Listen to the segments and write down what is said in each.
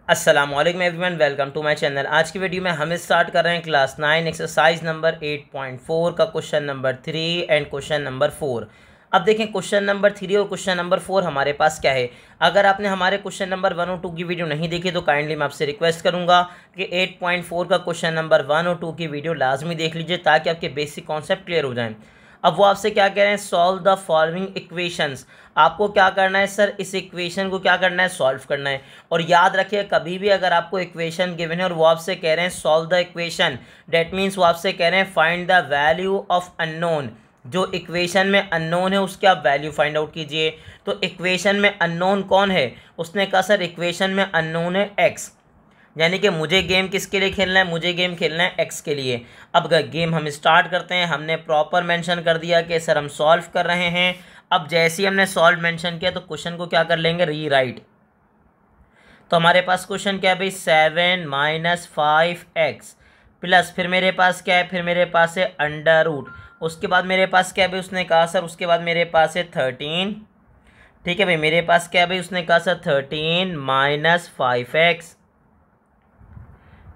अस्सलामुअलैकुम everyone, welcome to my channel. आज की वीडियो में हम स्टार्ट कर रहे हैं क्लास 9 एक्सरसाइज नंबर 8.4 का question number 3 and question number 4। अब देखें क्वेश्चन नंबर 3 और क्वेश्चन नंबर 4 हमारे पास क्या है। अगर आपने हमारे क्वेश्चन नंबर 1 और 2 की वीडियो नहीं देखी तो काइंडली मैं आपसे रिक्वेस्ट करूंगा कि 8.4 का क्वेश्चन नंबर 1 और 2 की वीडियो लाजमी देख लीजिए ताकि आपके बेसिक कॉन्सेप्ट क्लियर हो जाएं। अब वो आपसे क्या कह रहे हैं, सॉल्व द फॉलोइंग इक्वेशंस। आपको क्या करना है सर, इस इक्वेशन को क्या करना है, सॉल्व करना है। और याद रखिए कभी भी अगर आपको इक्वेशन गिवन है और वो आपसे कह रहे हैं solve the equation, that means वो आपसे कह रहे हैं find the value of unknown. जो इक्वेशन में अननोन है उसकी आप वैल्यू फाइंड आउट कीजिए। तो इक्वेशन में अननोन कौन है, उसने कहा सर इक्वेशन में अननोन है एक्स, यानी कि मुझे गेम किसके लिए खेलना है, मुझे गेम खेलना है एक्स के लिए। अब गेम हम स्टार्ट करते हैं। हमने प्रॉपर मेंशन कर दिया कि सर हम सॉल्व कर रहे हैं। अब जैसे ही हमने सॉल्व मेंशन किया तो क्वेश्चन को क्या कर लेंगे, रीराइट। तो हमारे पास क्वेश्चन क्या है भाई, 7 - 5x प्लस फिर मेरे पास क्या है, फिर मेरे पास है अंडर रूट। उसके बाद मेरे पास क्या है भाई, उसने कहा सर उसके बाद मेरे पास है 13। ठीक है भाई, मेरे पास क्या है भाई, उसने कहा सर 13 - 5x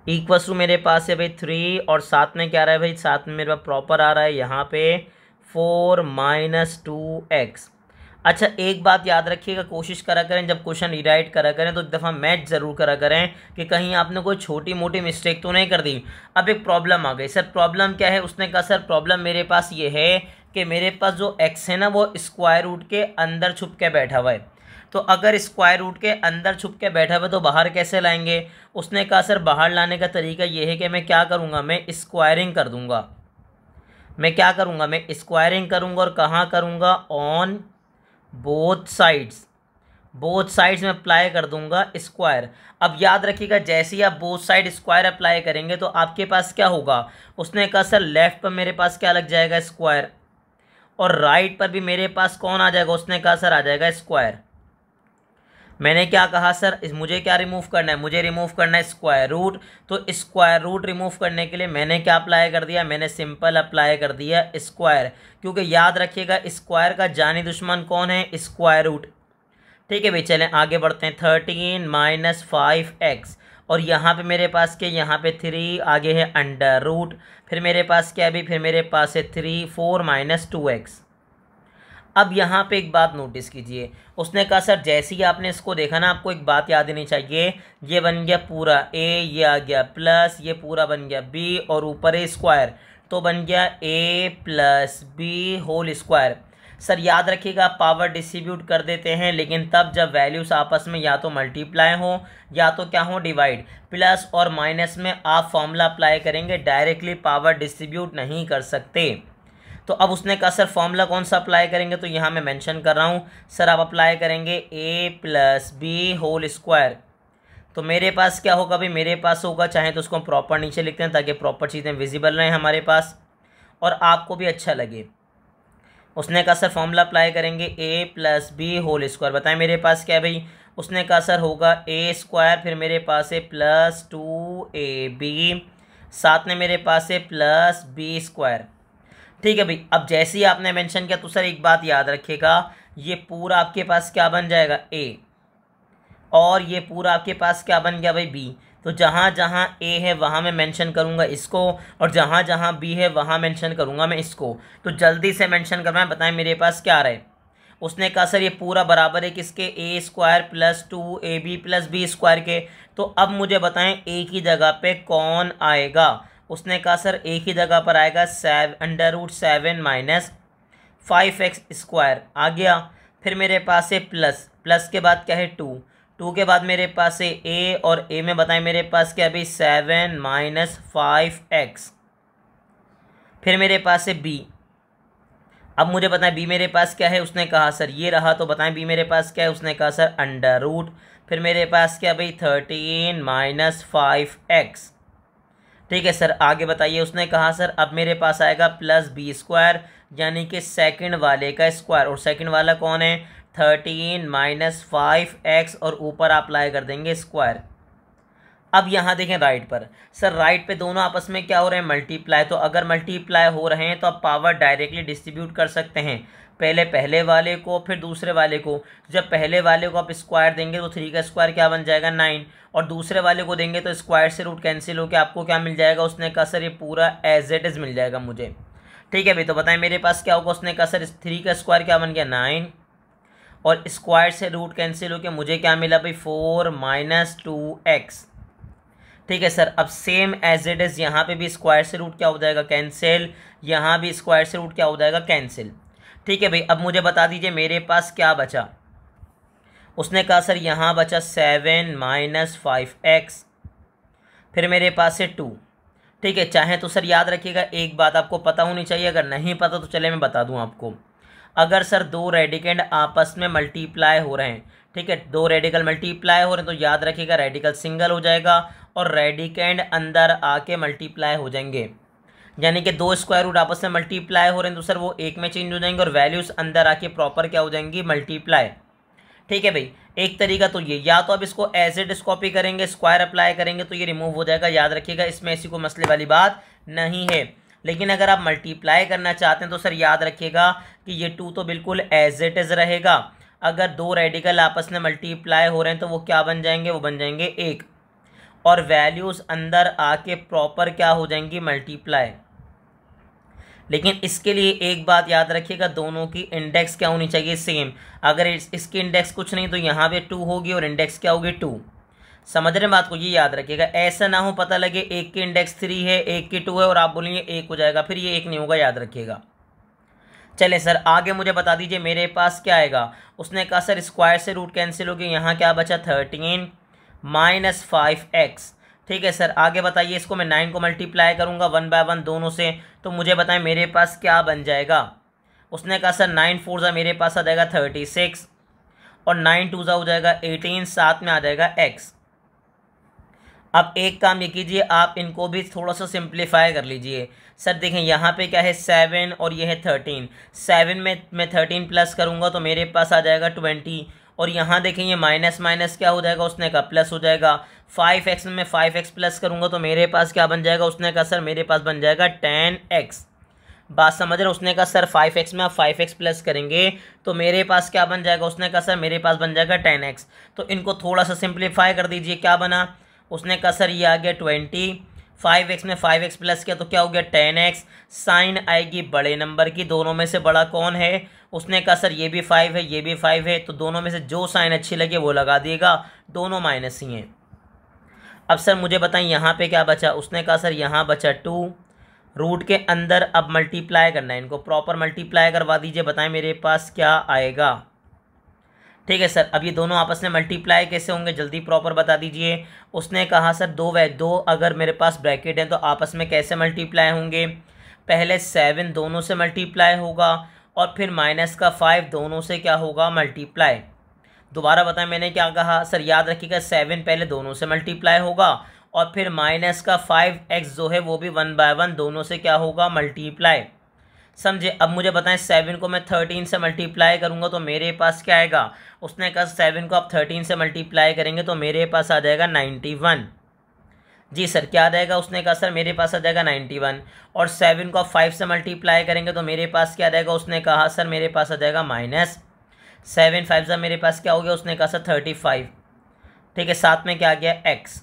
इक्वल्स टू मेरे पास है भाई 3, और साथ में क्या रहा है भाई, साथ में मेरे पास प्रॉपर आ रहा है यहाँ पे 4 - 2x। अच्छा एक बात याद रखिएगा, कोशिश करा करें जब क्वेश्चन रीराइट करा करें तो एक दफ़ा मैच ज़रूर करा करें कि कहीं आपने कोई छोटी मोटी मिस्टेक तो नहीं कर दी। अब एक प्रॉब्लम आ गई, सर प्रॉब्लम क्या है, उसने कहा सर प्रॉब्लम मेरे पास ये है कि मेरे पास जो x है ना वो स्क्वायर रूट के अंदर छुप के बैठा हुआ है। तो अगर स्क्वायर रूट के अंदर छुप के बैठा हुआ तो बाहर कैसे लाएंगे। उसने कहा सर बाहर लाने का तरीका ये है कि मैं क्या करूँगा, मैं स्क्वायरिंग कर दूंगा। मैं क्या करूँगा, मैं स्क्वायरिंग करूँगा। और कहाँ करूँगा, on both sides. Both sides में अप्लाई कर दूंगा स्क्वायर। अब याद रखिएगा जैसे ही आप बोथ साइड स्क्वायर अप्लाई करेंगे तो आपके पास क्या होगा, उसने कहा सर लेफ्ट पर मेरे पास क्या लग जाएगा, स्क्वायर, और राइट पर भी मेरे पास कौन आ जाएगा, उसने कहा सर आ जाएगा स्क्वायर। मैंने क्या कहा सर, मुझे क्या रिमूव करना है, मुझे रिमूव करना है स्क्वायर रूट। तो स्क्वायर रूट रिमूव करने के लिए मैंने क्या अप्लाई कर दिया, मैंने सिंपल अप्लाई कर दिया स्क्वायर, क्योंकि याद रखिएगा स्क्वायर का जानी दुश्मन कौन है, स्क्वायर रूट। ठीक है भाई, चलें आगे बढ़ते हैं। 13 - 5x, और यहाँ पे मेरे पास क्या, यहाँ पे 3, आगे है अंडर रूट, फिर मेरे पास क्या है भाई, फिर मेरे पास है 3, 4 - 2x। अब यहाँ पे एक बात नोटिस कीजिए, उसने कहा सर जैसे ही आपने इसको देखा ना, आपको एक बात याद देनी चाहिए, ये बन गया पूरा a, ये आ गया प्लस, ये पूरा बन गया b, और ऊपर है स्क्वायर, तो बन गया a + b whole square. Sir याद रखिएगा पावर डिस्ट्रीब्यूट कर देते हैं, लेकिन तब जब वैल्यूज आपस में या तो मल्टीप्लाई हो या तो क्या हो, डिवाइड। प्लस और माइनस में आप फॉर्मूला अप्लाई करेंगे, डायरेक्टली पावर डिस्ट्रीब्यूट नहीं कर सकते। तो अब उसने कहा सर फॉर्मूला कौन सा अप्लाई करेंगे, तो यहाँ मैं मेंशन कर रहा हूँ सर, आप अप्लाई करेंगे a + b होल स्क्वायर। तो मेरे पास क्या होगा भाई, मेरे पास होगा, चाहे तो उसको हम प्रॉपर नीचे लिखते हैं ताकि प्रॉपर चीज़ें विजिबल रहें हमारे पास और आपको भी अच्छा लगे। उसने कहा सर फॉर्मूला अप्लाई करेंगे a + b होल स्क्वायर। बताएं मेरे पास क्या है भाई, उसने कहा सर होगा a², फिर मेरे पास है +2ab, साथ में मेरे पास है +b²। ठीक है भाई, अब जैसे ही आपने मेंशन किया तो सर एक बात याद रखिएगा, ये पूरा आपके पास क्या बन जाएगा, a, और ये पूरा आपके पास क्या बन गया भाई, b। तो जहाँ जहाँ a है वहाँ मैं मेंशन करूँगा इसको, और जहाँ जहाँ b है वहाँ मेंशन करूँगा मैं इसको। तो जल्दी से मेंशन करना है, बताएं मेरे पास क्या आ रहा है। उसने कहा सर ये पूरा बराबर है किसके, a² + 2ab + b² के। तो अब मुझे बताएं a की जगह पे कौन आएगा। उसने कहा सर एक ही जगह पर आएगा √7 - 5x² आ गया। फिर मेरे पास है प्लस, प्लस के बाद क्या है 2, 2 के बाद मेरे पास है a, और a में बताएं मेरे पास क्या है 7 - 5x। फिर मेरे पास है b। अब मुझे बताएं b मेरे पास क्या है, उसने कहा सर ये रहा। तो बताएं b मेरे पास क्या है, उसने कहा सर अंडर रूट। फिर मेरे पास क्या भाई 13 - 5x। ठीक है सर आगे बताइए। उसने कहा सर अब मेरे पास आएगा +b², यानी कि सेकंड वाले का स्क्वायर, और सेकंड वाला कौन है, 13 - 5x, और ऊपर आप अप्लाई कर देंगे स्क्वायर। अब यहाँ देखें राइट पर, सर राइट पे दोनों आपस में क्या हो रहे हैं, मल्टीप्लाई। तो अगर मल्टीप्लाई हो रहे हैं तो आप पावर डायरेक्टली डिस्ट्रीब्यूट कर सकते हैं। पहले पहले वाले को फिर दूसरे वाले को। जब पहले वाले को आप स्क्वायर देंगे तो 3 का स्क्वायर क्या बन जाएगा 9, और दूसरे वाले को देंगे तो स्क्वायर से रूट कैंसिल होकर आपको क्या मिल जाएगा, उसने कहा सर ये पूरा एज इट इज़ मिल जाएगा मुझे। ठीक है भाई, तो बताएं मेरे पास क्या होगा, उसने कहा सर 3 का स्क्वायर क्या बन गया 9, और स्क्वायर से रूट कैंसिल होकर मुझे क्या मिला भाई 4 माइनस 2x। ठीक है सर, अब सेम एज इट इज़ यहाँ पे भी स्क्वायर से रूट क्या हो जाएगा कैंसिल, यहाँ भी स्क्वायर से रूट क्या हो जाएगा कैंसिल। ठीक है भाई, अब मुझे बता दीजिए मेरे पास क्या बचा। उसने कहा सर यहाँ बचा 7 माइनस 5x, फिर मेरे पास है 2। ठीक है, चाहे तो सर याद रखिएगा एक बात आपको पता होनी चाहिए, अगर नहीं पता तो चले मैं बता दूं आपको। अगर सर दो रेडिकेंड आपस में मल्टीप्लाई हो रहे हैं, ठीक है, दो रेडिकल मल्टीप्लाई हो रहे हैं, तो याद रखिएगा रेडिकल सिंगल हो जाएगा और रेडिकेंड अंदर आके मल्टीप्लाई हो जाएंगे। यानी कि दो स्क्वायर रूट आपस में मल्टीप्लाई हो रहे हैं तो सर वो एक में चेंज हो जाएंगे और वैल्यूज अंदर आके प्रॉपर क्या हो जाएंगी मल्टीप्लाई। ठीक है भाई, एक तरीका तो ये, या तो आप इसको एज इट इज कॉपी करेंगे, स्क्वायर अप्लाई करेंगे तो ये रिमूव हो जाएगा, याद रखिएगा इसमें ऐसी कोई मसले वाली बात नहीं है। लेकिन अगर आप मल्टीप्लाई करना चाहते हैं तो सर याद रखिएगा कि ये 2 तो बिल्कुल एज इट इज रहेगा। अगर दो रेडिकल आपस में मल्टीप्लाई हो रहे हैं तो वो क्या बन जाएंगे, वो बन जाएंगे 1, और वैल्यूज अंदर आके प्रॉपर क्या हो जाएंगी मल्टीप्लाई। लेकिन इसके लिए एक बात याद रखिएगा, दोनों की इंडेक्स क्या होनी चाहिए सेम। अगर इसकी इंडेक्स कुछ नहीं तो यहाँ पे 2 होगी और इंडेक्स क्या होगी 2। समझ रहे बात को, ये याद रखिएगा, ऐसा ना हो पता लगे एक की इंडेक्स 3 है एक की 2 है और आप बोलेंगे 1 हो जाएगा, फिर ये 1 नहीं होगा, याद रखिएगा। चले सर आगे मुझे बता दीजिए मेरे पास क्या आएगा। उसने कहा सर स्क्वायर से रूट कैंसिल हो गया, यहाँ क्या बचा 13 माइनस 5x। ठीक है सर, आगे बताइए, इसको मैं 9 को मल्टीप्लाई करूंगा 1 बाय 1 दोनों से, तो मुझे बताएं मेरे पास क्या बन जाएगा। उसने कहा सर 9 4 जा मेरे पास आ जाएगा 36, और 9 2 जा हो जाएगा 18, साथ में आ जाएगा x। अब एक काम ये कीजिए, आप इनको भी थोड़ा सा सिंप्लीफाई कर लीजिए। सर देखें यहाँ पे क्या है 7 और ये है 13, 7 में मैं 13 प्लस करूँगा तो मेरे पास आ जाएगा 20, और यहाँ देखें ये माइनस माइनस क्या हो जाएगा, उसने कहा प्लस हो जाएगा। 5x में मैं 5x प्लस करूँगा तो मेरे पास क्या बन जाएगा, उसने कहा सर मेरे पास बन जाएगा 10x। बात समझ रहे, उसने कहा सर 5x में आप 5x प्लस करेंगे तो मेरे पास क्या बन जाएगा, उसने कहा सर मेरे पास बन जाएगा 10x। तो इनको थोड़ा सा सिंप्लीफाई कर दीजिए, क्या बना, उसने कहा सर ये आ गया 20, 5x में 5x प्लस किया तो क्या हो गया 10x। साइन आएगी बड़े नंबर की, दोनों में से बड़ा कौन है, उसने कहा सर ये भी 5 है ये भी 5 है, तो दोनों में से जो साइन अच्छी लगे वो लगा दिएगा, दोनों माइनस ही हैं। अब सर मुझे बताएं यहाँ पे क्या बचा। उसने कहा सर यहाँ बचा 2, रूट के अंदर अब मल्टीप्लाई करना है, इनको प्रॉपर मल्टीप्लाई करवा दीजिए, बताएं मेरे पास क्या आएगा। ठीक है सर, अब ये दोनों आपस में मल्टीप्लाई कैसे होंगे जल्दी प्रॉपर बता दीजिए। उसने कहा सर दो अगर मेरे पास ब्रैकेट है तो आपस में कैसे मल्टीप्लाई होंगे, पहले 7 दोनों से मल्टीप्लाई होगा और फिर माइनस का 5 दोनों से क्या होगा मल्टीप्लाई। दोबारा बताएं मैंने क्या कहा, सर याद रखिएगा 7 पहले दोनों से मल्टीप्लाई होगा और फिर माइनस का 5x जो है वो भी 1 बाय 1 दोनों से क्या होगा मल्टीप्लाई। समझे। अब मुझे बताएं 7 को मैं 13 से मल्टीप्लाई करूंगा तो मेरे पास क्या आएगा। उसने कहा 7 को आप 13 से मल्टीप्लाई करेंगे तो मेरे पास आ जाएगा 91। जी सर क्या आ जाएगा, उसने कहा सर मेरे पास आ जाएगा 91। और 7 को आप 5 से मल्टीप्लाई करेंगे तो मेरे पास क्या आ जाएगा, उसने कहा सर मेरे पास आ जाएगा -7 5 से मेरे पास क्या हो गया, उसने कहा सर 35। ठीक है, साथ में क्या आ गया x।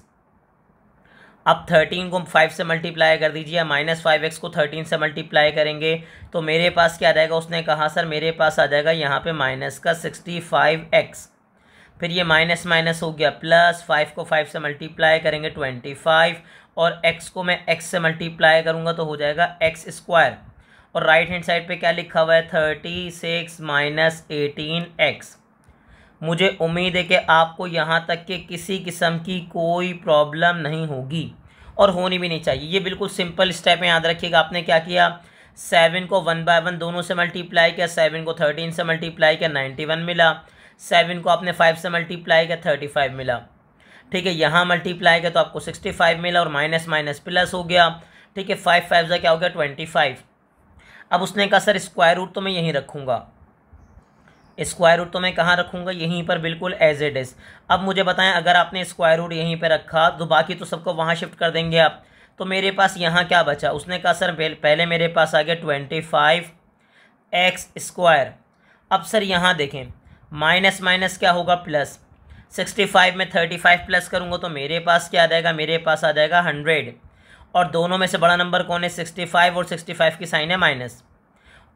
अब 13 को 5 से मल्टीप्लाई कर दीजिए, -5x को 13 से मल्टीप्लाई करेंगे तो मेरे पास क्या आ जाएगा, उसने कहा सर मेरे पास आ जाएगा यहाँ पे -65x। फिर ये माइनस माइनस हो गया प्लस, 5 को 5 से मल्टीप्लाई करेंगे 25, और x को मैं x से मल्टीप्लाई करूँगा तो हो जाएगा x²। और राइट हैंड साइड पे क्या लिखा हुआ है 36 - 18x। मुझे उम्मीद है कि आपको यहाँ तक के किसी किस्म की कोई प्रॉब्लम नहीं होगी और होनी भी नहीं चाहिए। ये बिल्कुल सिंपल स्टेप है, याद रखिएगा। आपने क्या किया, 7 को 1 बाय 1 दोनों से मल्टीप्लाई किया, 7 को 13 से मल्टीप्लाई किया 91 मिला, 7 को आपने 5 से मल्टीप्लाई किया 35 मिला। ठीक है, यहाँ मल्टीप्लाई किया तो आपको 65 मिला और माइनस माइनस प्लस हो गया। ठीक है, 5 5 का क्या हो गया 25। अब उसने कहा सर स्क्वायर रूट तो मैं यहीं रखूँगा, स्क्वायर रूट तो मैं कहाँ रखूँगा, यहीं पर बिल्कुल एज इट इज़। अब मुझे बताएं अगर आपने स्क्वायर रूट यहीं पर रखा तो बाकी तो सबको वहाँ शिफ्ट कर देंगे आप, तो मेरे पास यहाँ क्या बचा। उसने कहा सर पहले मेरे पास आ गया 25x², अब सर यहाँ देखें, माइनस माइनस क्या होगा प्लस, 65 में 35 प्लस करूँगा तो मेरे पास क्या आ जाएगा, मेरे पास आ जाएगा 100। और दोनों में से बड़ा नंबर कौन है, 65, और 65 की साइन है माइनस।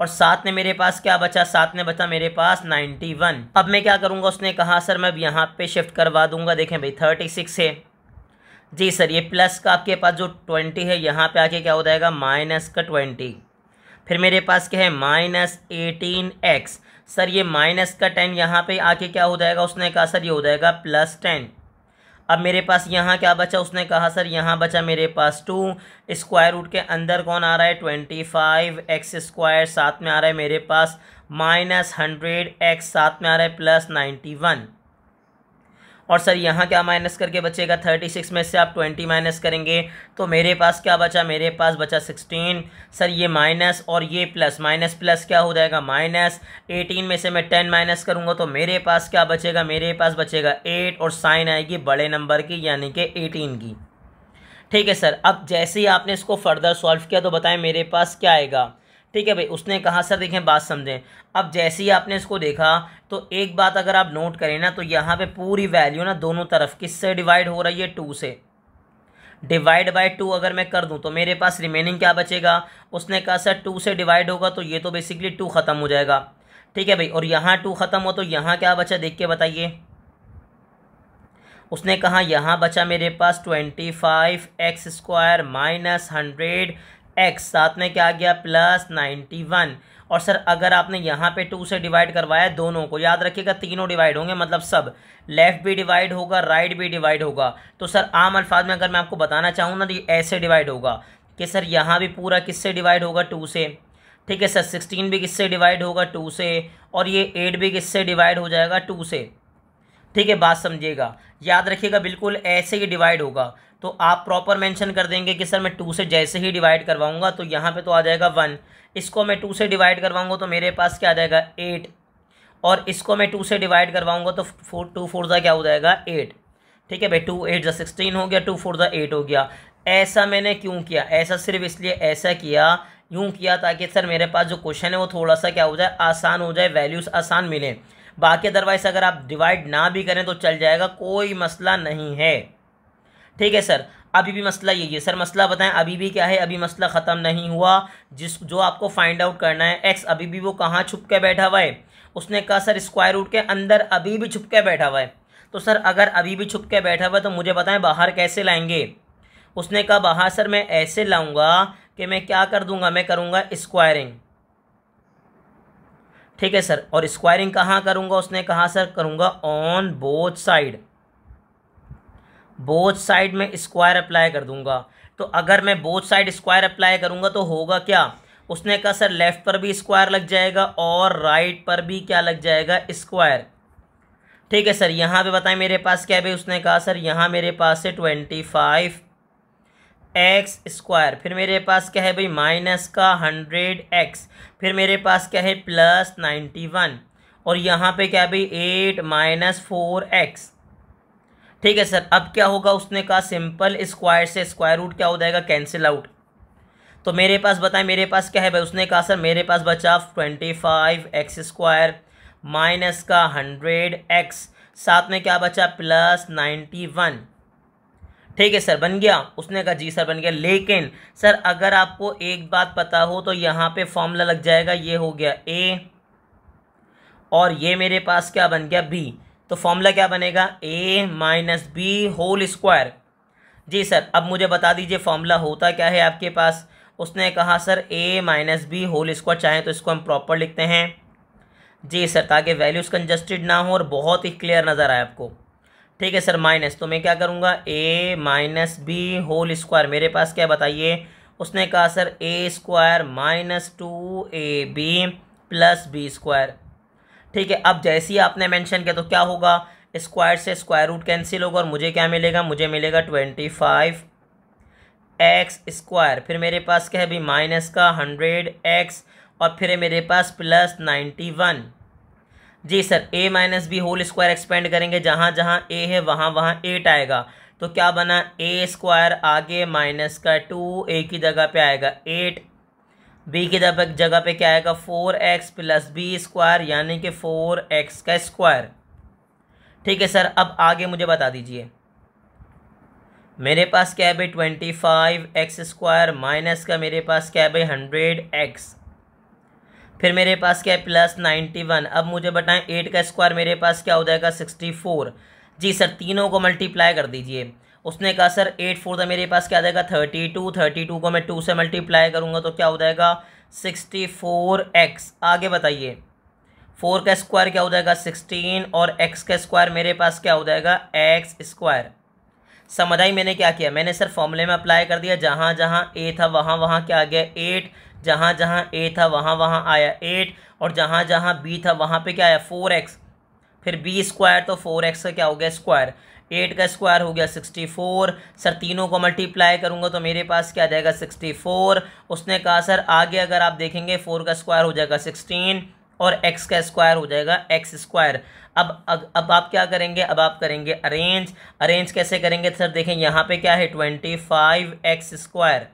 और साथ में मेरे पास क्या बचा, साथ में बचा मेरे पास 91। अब मैं क्या करूँगा, उसने कहा सर मैं अब यहाँ पे शिफ्ट करवा दूंगा। देखें भाई 36 है जी सर, ये प्लस का आपके पास जो 20 है यहाँ पे आके क्या हो जाएगा, माइनस का 20। फिर मेरे पास क्या है, माइनस 18x। सर ये माइनस का 10 यहाँ पे आके क्या हो जाएगा, उसने कहा सर ये हो जाएगा प्लस 10। अब मेरे पास यहाँ क्या बचा, उसने कहा सर यहाँ बचा मेरे पास 2। स्क्वायर रूट के अंदर कौन आ रहा है, 25x², साथ में आ रहा है मेरे पास माइनस 100x, साथ में आ रहा है प्लस 91। और सर यहाँ क्या माइनस करके बचेगा, 36 में से आप 20 माइनस करेंगे तो मेरे पास क्या बचा, मेरे पास बचा 16। सर ये माइनस और ये प्लस, माइनस प्लस क्या हो जाएगा माइनस, 18 में से मैं 10 माइनस करूँगा तो मेरे पास क्या बचेगा, मेरे पास बचेगा 8, और साइन आएगी बड़े नंबर की यानी कि 18 की। ठीक है सर, अब जैसे ही आपने इसको फर्दर सॉल्व किया तो बताएं मेरे पास क्या आएगा। ठीक है भाई, उसने कहा सर देखें बात समझें, अब जैसे ही आपने इसको देखा तो एक बात अगर आप नोट करें ना, तो यहाँ पे पूरी वैल्यू ना दोनों तरफ किससे डिवाइड हो रही है, 2 से। डिवाइड बाय 2 अगर मैं कर दूं तो मेरे पास रिमेनिंग क्या बचेगा, उसने कहा सर 2 से डिवाइड होगा तो ये तो बेसिकली 2 ख़त्म हो जाएगा। ठीक है भाई, और यहाँ 2 ख़त्म हो तो यहाँ क्या बचा, देख के बताइए। उसने कहा यहाँ बचा मेरे पास 25x² माइनस 100x, साथ में क्या आ गया प्लस 91। और सर अगर आपने यहाँ पे 2 से डिवाइड करवाया दोनों को, याद रखिएगा तीनों डिवाइड होंगे, मतलब सब, लेफ़्ट भी डिवाइड होगा राइट भी डिवाइड होगा। तो सर आम अल्फाज में अगर मैं आपको बताना चाहूँ ना तो ये ऐसे डिवाइड होगा कि सर यहाँ भी पूरा किससे डिवाइड होगा, 2 से। ठीक है सर, 16 भी किससे डिवाइड होगा, 2 से, और ये 8 भी किससे डिवाइड हो जाएगा, 2 से। ठीक है, बात समझिएगा, याद रखिएगा बिल्कुल ऐसे ही डिवाइड होगा। तो आप प्रॉपर मेंशन कर देंगे कि सर मैं 2 से जैसे ही डिवाइड करवाऊंगा तो यहाँ पे तो आ जाएगा 1, इसको मैं 2 से डिवाइड करवाऊंगा तो मेरे पास क्या आ जाएगा 8, और इसको मैं 2 से डिवाइड करवाऊंगा तो 2 4 क्या हो जाएगा 8। ठीक है भाई, 2 8 16 हो गया, 2 4 8 हो गया। ऐसा मैंने क्यों किया, ऐसा सिर्फ इसलिए ऐसा किया, यूँ किया ताकि सर मेरे पास जो क्वेश्चन है वो थोड़ा सा क्या हो जाए, आसान हो जाए, वैल्यूज़ आसान मिले। बाकी अदरवाइज अगर आप डिवाइड ना भी करें तो चल जाएगा, कोई मसला नहीं है। ठीक है सर, अभी भी मसला यही है। सर मसला बताएं, अभी भी क्या है, अभी मसला ख़त्म नहीं हुआ। जो आपको फाइंड आउट करना है, एक्स अभी भी वो कहाँ छुप के बैठा हुआ है, उसने कहा सर स्क्वायर रूट के अंदर अभी भी छुप के बैठा हुआ है। तो सर अगर अभी भी छुप के बैठा हुआ है तो मुझे बताएं बाहर कैसे लाएंगे। उसने कहा बाहर सर मैं ऐसे लाऊंगा कि मैं क्या कर दूंगा, मैं करूँगा स्क्वायरिंग। ठीक है सर, और स्क्वायरिंग कहाँ करूँगा, उसने कहा सर करूँगा on both side, both side में स्क्वायर अप्लाई कर दूंगा। तो अगर मैं बोथ साइड स्क्वायर अप्लाई करूँगा तो होगा क्या, उसने कहा सर लेफ़्ट पर भी स्क्वायर लग जाएगा और राइट पर भी क्या लग जाएगा, स्क्वायर। ठीक है सर, यहाँ पे बताएं मेरे पास क्या है भाई, उसने कहा सर यहाँ मेरे पास है 25x², फिर मेरे पास क्या है भाई माइनस का 100x, फिर मेरे पास क्या है प्लस 91, और यहाँ पे क्या है भाई 8 माइनस 4x। ठीक है सर, अब क्या होगा, उसने कहा सिंपल स्क्वायर से स्क्वायर रूट क्या हो जाएगा, कैंसिल आउट। तो मेरे पास बताएं मेरे पास क्या है भाई, उसने कहा सर मेरे पास बचा 25x² माइनस का 100x, साथ में क्या बचा प्लस 91। ठीक है सर, बन गया, उसने कहा जी सर बन गया। लेकिन सर अगर आपको एक बात पता हो तो यहाँ पे फॉर्मूला लग जाएगा, ये हो गया a और ये मेरे पास क्या बन गया b। तो फॉर्मूला क्या बनेगा, a minus b whole square. जी सर, अब मुझे बता दीजिए फॉर्मूला होता क्या है आपके पास। उसने कहा sir a minus b whole square, चाहे तो इसको हम प्रॉपर लिखते हैं जी सर, ताकि वैल्यूज़ कंजस्टेड ना हो और बहुत ही क्लियर नज़र आए आपको। ठीक है सर, माइनस, तो मैं क्या करूँगा a minus b whole square, मेरे पास क्या बताइए। उसने कहा sir a² minus 2ab plus b²। ठीक है, अब जैसे ही आपने मेंशन किया तो क्या होगा, स्क्वायर से स्क्वायर रूट कैंसिल होगा और मुझे क्या मिलेगा, मुझे मिलेगा 25x², फिर मेरे पास क्या है भाई माइनस का 100x, और फिर है मेरे पास प्लस 91। जी sir, a minus b whole square expand करेंगे, जहाँ जहाँ a है वहाँ वहाँ 8 आएगा, तो क्या बना a² आगे माइनस का 2, a की जगह पे आएगा 8, बी की जगह पे क्या आएगा 4x प्लस बी स्क्वायर यानी कि 4x का स्क्वायर। ठीक है सर, अब आगे मुझे बता दीजिए मेरे पास क्या है भाई 25x स्क्वायर माइनस का मेरे पास क्या है भाई 100x, फिर मेरे पास क्या है प्लस 91। अब मुझे बताएं 8 का स्क्वायर मेरे पास क्या हो जाएगा 64। जी सर, तीनों को मल्टीप्लाई कर दीजिए। उसने कहा सर 8 4 था मेरे पास क्या आ जाएगा 32, 32 को मैं 2 से मल्टीप्लाई करूँगा तो क्या हो जाएगा 64x। आगे बताइए 4 का स्क्वायर क्या हो जाएगा 16 और x का स्क्वायर मेरे पास क्या हो जाएगा x स्क्वायर। समझ आई मैंने क्या किया, मैंने सर फॉर्मूले में अप्लाई कर दिया, जहाँ जहाँ a था वहाँ वहाँ क्या आ गया 8, जहाँ जहाँ a था वहाँ वहाँ आया 8 और जहाँ जहाँ b था वहाँ पे क्या आया 4x, फिर b स्क्वायर तो 4x का क्या हो गया स्क्वायर, 8 का स्क्वायर हो गया 64। सर तीनों को मल्टीप्लाई करूँगा तो मेरे पास क्या आ जाएगा 64। उसने कहा सर आगे अगर आप देखेंगे 4 का स्क्वायर हो जाएगा 16 और x का स्क्वायर हो जाएगा x स्क्वायर। अब आप क्या करेंगे, अब आप करेंगे अरेंज कैसे करेंगे सर, देखें यहाँ पे क्या है 25x स्क्वायर,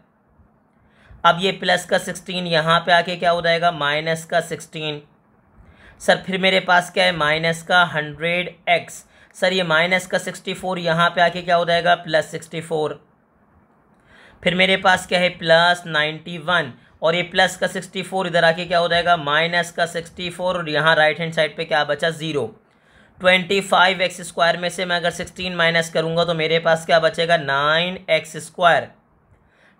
अब ये प्लस का 16 यहाँ पे आके क्या हो जाएगा माइनस का 16। सर फिर मेरे पास क्या है माइनस का 100x, सर ये माइनस का 64 यहाँ पे आके क्या हो जाएगा प्लस 64। फिर मेरे पास क्या है प्लस 91 और ये प्लस का 64 इधर आके क्या हो जाएगा माइनस का 64 और यहाँ राइट हैंड साइड पे क्या बचा 0। 25x स्क्वायर में से मैं अगर 16 माइनस करूँगा तो मेरे पास क्या बचेगा 9x स्क्वायर।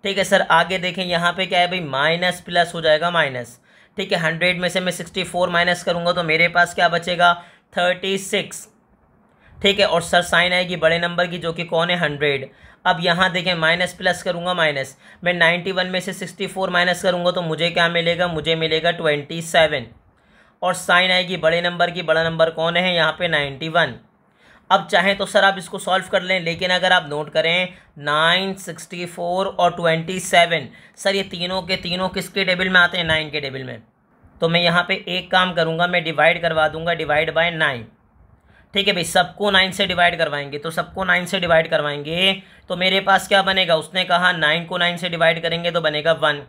ठीक है सर, आगे देखें यहाँ पे क्या है भाई माइनस प्लस हो जाएगा माइनस। ठीक है, 100 में से मैं 64 माइनस करूँगा तो मेरे पास क्या बचेगा 36। ठीक है, और सर साइन आएगी बड़े नंबर की जो कि कौन है 100। अब यहाँ देखें माइनस प्लस करूँगा माइनस, मैं 91 में से 64 माइनस करूँगा तो मुझे क्या मिलेगा, मुझे मिलेगा 27 और साइन आएगी बड़े नंबर की, बड़ा नंबर कौन है यहाँ पे 91। अब चाहें तो सर आप इसको सॉल्व कर लें, लेकिन अगर आप नोट करें 9, 64 और 27 सर ये तीनों के तीनों किसके टेबल में आते हैं 9 के टेबल में। तो मैं यहाँ पे एक काम करूँगा, मैं डिवाइड करवा दूँगा, डिवाइड बाय 9। ठीक है भाई, सबको 9 से डिवाइड करवाएंगे तो सबको 9 से डिवाइड करवाएंगे तो मेरे पास क्या बनेगा, उसने कहा 9 को 9 से डिवाइड करेंगे तो बनेगा 1।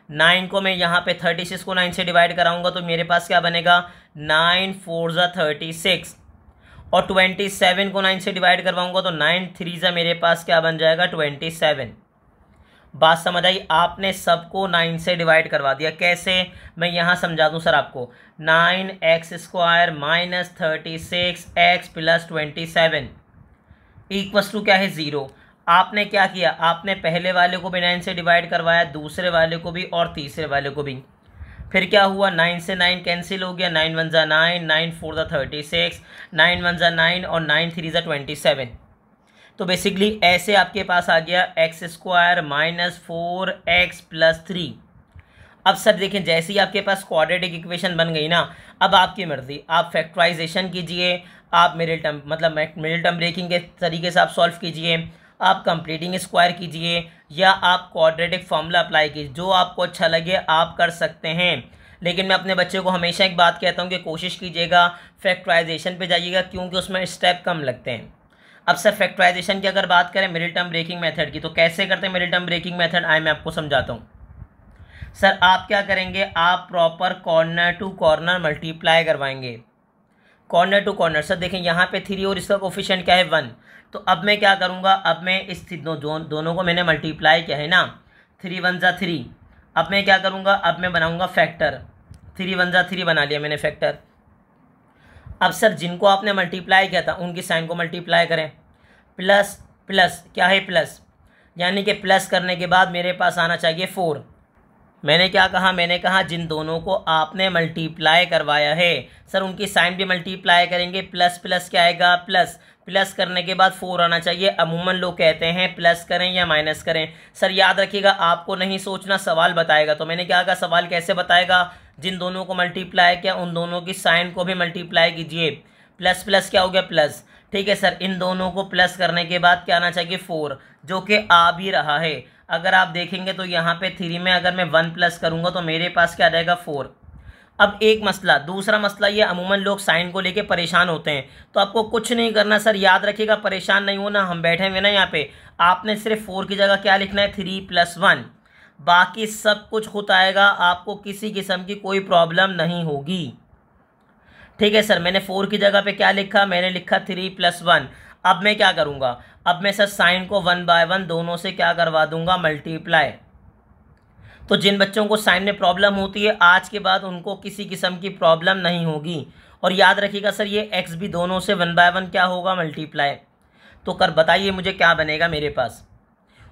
9 को मैं यहाँ पे 36 को 9 से डिवाइड कराऊंगा तो मेरे पास क्या बनेगा 9 4 ज़ा 36 और 27 को 9 से डिवाइड करवाऊंगा तो 9 3 ज़ा मेरे पास क्या बन जाएगा 27। बात समझ आई, आपने सबको 9 से डिवाइड करवा दिया। कैसे, मैं यहाँ समझा दूँ सर आपको, 9x square minus 36x plus 27 equals to क्या है 0। आपने क्या किया, आपने पहले वाले को भी 9 से डिवाइड करवाया, दूसरे वाले को भी और तीसरे वाले को भी। फिर क्या हुआ 9 से 9 कैंसिल हो गया, 9 1 ज़ा 9, 9 4 ज़ा 36, 9 1 ज़ा 9 और 9 3 ज़ा 27। तो बेसिकली ऐसे आपके पास आ गया x square minus 4x plus 3। अब सर देखें जैसे ही आपके पास क्वाड्रेटिक इक्वेशन बन गई ना, अब आपकी मर्जी, आप फैक्टराइजेशन कीजिए, आप मिडिल टर्म मतलब मिडिल टर्म ब्रेकिंग के तरीके से आप सॉल्व कीजिए, आप कंप्लीटिंग स्क्वायर कीजिए या आप क्वाड्रेटिक फॉर्मूला अप्लाई कीजिए, जो आपको अच्छा लगे आप कर सकते हैं। लेकिन मैं अपने बच्चे को हमेशा एक बात कहता हूँ कि कोशिश कीजिएगा फैक्टराइजेशन पे जाइएगा, क्योंकि उसमें स्टेप कम लगते हैं। अब सर फैक्टराइजेशन की अगर बात करें मिडिल टर्म ब्रेकिंग मेथड की, तो कैसे करते हैं मिडिल टर्म ब्रेकिंग मेथड, आए मैं आपको समझाता हूँ। सर आप क्या करेंगे, आप proper corner to corner multiply करवाएंगे, कॉर्नर टू कॉर्नर। सर देखें यहाँ पे 3 और इसका कोफिशिएंट क्या है 1। तो अब मैं क्या करूँगा, अब मैं इस दोनों को मैंने मल्टीप्लाई किया है ना, 3 1 ज़ा 3। अब मैं क्या करूँगा, अब मैं बनाऊँगा फैक्टर, 3 1 ज़ा 3 बना लिया मैंने फैक्टर। अब सर जिनको आपने मल्टीप्लाई किया था उनकी साइन को मल्टीप्लाई करें, प्लस प्लस क्या है प्लस, यानी कि प्लस करने के बाद मेरे पास आना चाहिए 4। मैंने क्या कहा, मैंने कहा जिन दोनों को आपने मल्टीप्लाई करवाया है सर उनकी साइन भी मल्टीप्लाई करेंगे, प्लस प्लस क्या आएगा प्लस, प्लस करने के बाद 4 आना चाहिए। अमूमन लोग कहते हैं प्लस करें या माइनस करें। सर याद रखिएगा आपको नहीं सोचना, सवाल बताएगा। तो मैंने क्या कहा, सवाल कैसे बताएगा, जिन दोनों को मल्टीप्लाई किया उन दोनों की साइन को भी मल्टीप्लाई कीजिए, प्लस प्लस क्या हो गया प्लस। ठीक है सर, इन दोनों को प्लस करने के बाद क्या आना चाहिए 4, जो कि आ भी रहा है। अगर आप देखेंगे तो यहाँ पे 3 में अगर मैं 1 प्लस करूँगा तो मेरे पास क्या आ जाएगा 4। अब एक मसला, दूसरा मसला ये अमूमन लोग साइन को लेके परेशान होते हैं, तो आपको कुछ नहीं करना सर, याद रखिएगा परेशान नहीं होना। हम बैठे हुए ना यहाँ पे, आपने सिर्फ 4 की जगह क्या लिखना है 3 + 1। बाकी सब कुछ खुद आएगा, आपको किसी किस्म की कोई प्रॉब्लम नहीं होगी। ठीक है सर, मैंने 4 की जगह पे क्या लिखा, मैंने लिखा 3+1। अब मैं क्या करूँगा, अब मैं सर साइन को 1/1 दोनों से क्या करवा दूंगा, मल्टीप्लाई। तो जिन बच्चों को साइन में प्रॉब्लम होती है आज के बाद उनको किसी किस्म की प्रॉब्लम नहीं होगी। और याद रखिएगा सर ये एक्स भी दोनों से 1/1 क्या होगा, मल्टीप्लाई। तो कर बताइए मुझे क्या बनेगा मेरे पास।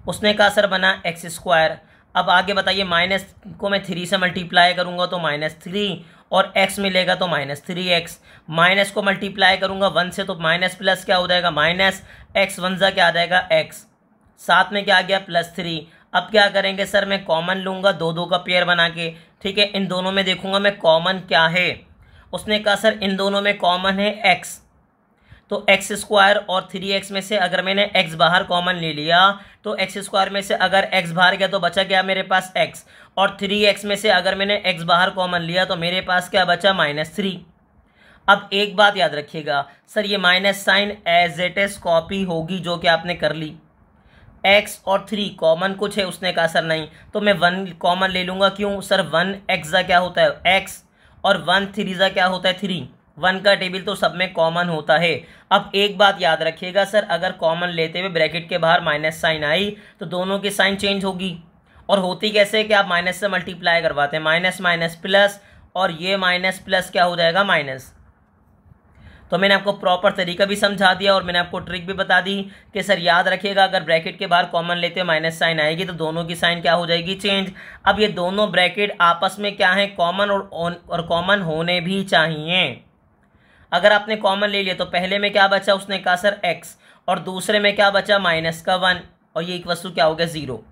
उसने कहा सर बना x²। अब आगे बताइए, माइनस को मैं 3 से मल्टीप्लाई करूंगा तो -3 और x मिलेगा तो -3x। माइनस को मल्टीप्लाई करूंगा 1 से तो माइनस प्लस क्या हो जाएगा, -x 1 जा क्या आ जाएगा x, साथ में क्या आ गया +3। अब क्या करेंगे सर, मैं कॉमन लूंगा 2 का पेयर बना के। ठीक है, इन दोनों में देखूंगा मैं कॉमन क्या है। उसने कहा सर इन दोनों में कॉमन है x, तो x² और 3x में से अगर मैंने x बाहर कॉमन ले लिया तो x² में से अगर x बाहर गया तो बचा क्या मेरे पास x, और 3x में से अगर मैंने x बाहर कॉमन लिया तो मेरे पास क्या बचा, -3। अब एक बात याद रखिएगा सर, ये minus sign as it is copy होगी जो कि आपने कर ली। x और 3 कॉमन कुछ है, उसने कहा सर नहीं, तो मैं 1 कॉमन ले लूंगा। क्यों सर, 1x जा क्या होता है x और 1 3 जा क्या होता है 3। 1 का टेबल तो सब में कॉमन होता है। अब एक बात याद रखिएगा सर, अगर कॉमन लेते हुए ब्रैकेट के बाहर माइनस साइन आई तो दोनों की साइन चेंज होगी। और होती कैसे कि आप माइनस से मल्टीप्लाई करवाते हैं, माइनस माइनस प्लस, और ये माइनस प्लस क्या हो जाएगा, माइनस। तो मैंने आपको प्रॉपर तरीका भी समझा दिया और मैंने आपको ट्रिक भी बता दी कि सर याद रखिएगा अगर ब्रैकेट के बाहर कॉमन लेते हुए माइनस साइन आएगी तो दोनों की साइन क्या हो जाएगी, चेंज। अब ये दोनों ब्रैकेट आपस में क्या है, कॉमन और कॉमन होने भी चाहिए। अगर आपने कॉमन ले लिया तो पहले में क्या बचा, उसने कहा सर x, और दूसरे में क्या बचा, -1, और ये एक वस्तु क्या हो गया, 0।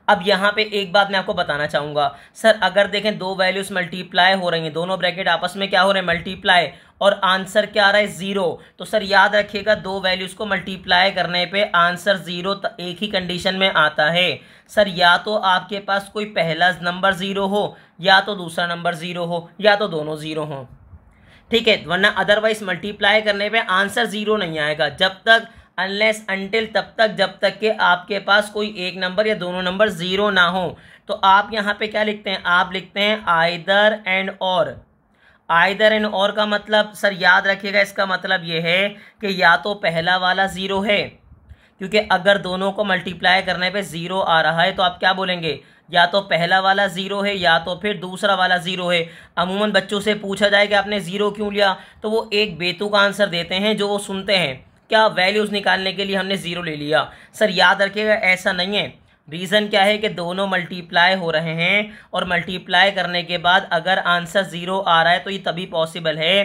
अब यहाँ पे एक बात मैं आपको बताना चाहूँगा सर, अगर देखें दो वैल्यूज मल्टीप्लाई हो रही हैं, दोनों ब्रैकेट आपस में क्या हो रहे हैं, मल्टीप्लाई, और आंसर क्या आ रहा है, 0, तो सर याद रखिएगा दो वैल्यूज को मल्टीप्लाई करने पे आंसर 0 एक ही कंडीशन में आता है सर, या तो आपके पास कोई पहला नंबर 0 हो, या तो दूसरा नंबर 0 हो, या तो दोनों 0 हो। ठीक है, वरना अदरवाइज मल्टीप्लाई करने पे आंसर 0 नहीं आएगा, जब तक अनलेस अनटिल तब तक जब तक कि आपके पास कोई एक नंबर या दोनों नंबर 0 ना हो। तो आप यहाँ पे क्या लिखते हैं, आप लिखते हैं आइदर एंड और। आइदर एंड और का मतलब सर याद रखिएगा, इसका मतलब ये है कि या तो पहला वाला 0 है, क्योंकि अगर दोनों को मल्टीप्लाई करने पे 0 आ रहा है तो आप क्या बोलेंगे, या तो पहला वाला 0 है या तो फिर दूसरा वाला 0 है। अमूमन बच्चों से पूछा जाए कि आपने 0 क्यों लिया, तो वो एक बेतुका आंसर देते हैं जो वो सुनते हैं, क्या वैल्यूज़ निकालने के लिए हमने 0 ले लिया। सर याद रखिएगा ऐसा नहीं है, रीज़न क्या है कि दोनों मल्टीप्लाई हो रहे हैं, और मल्टीप्लाई करने के बाद अगर आंसर 0 आ रहा है तो ये तभी पॉसिबल है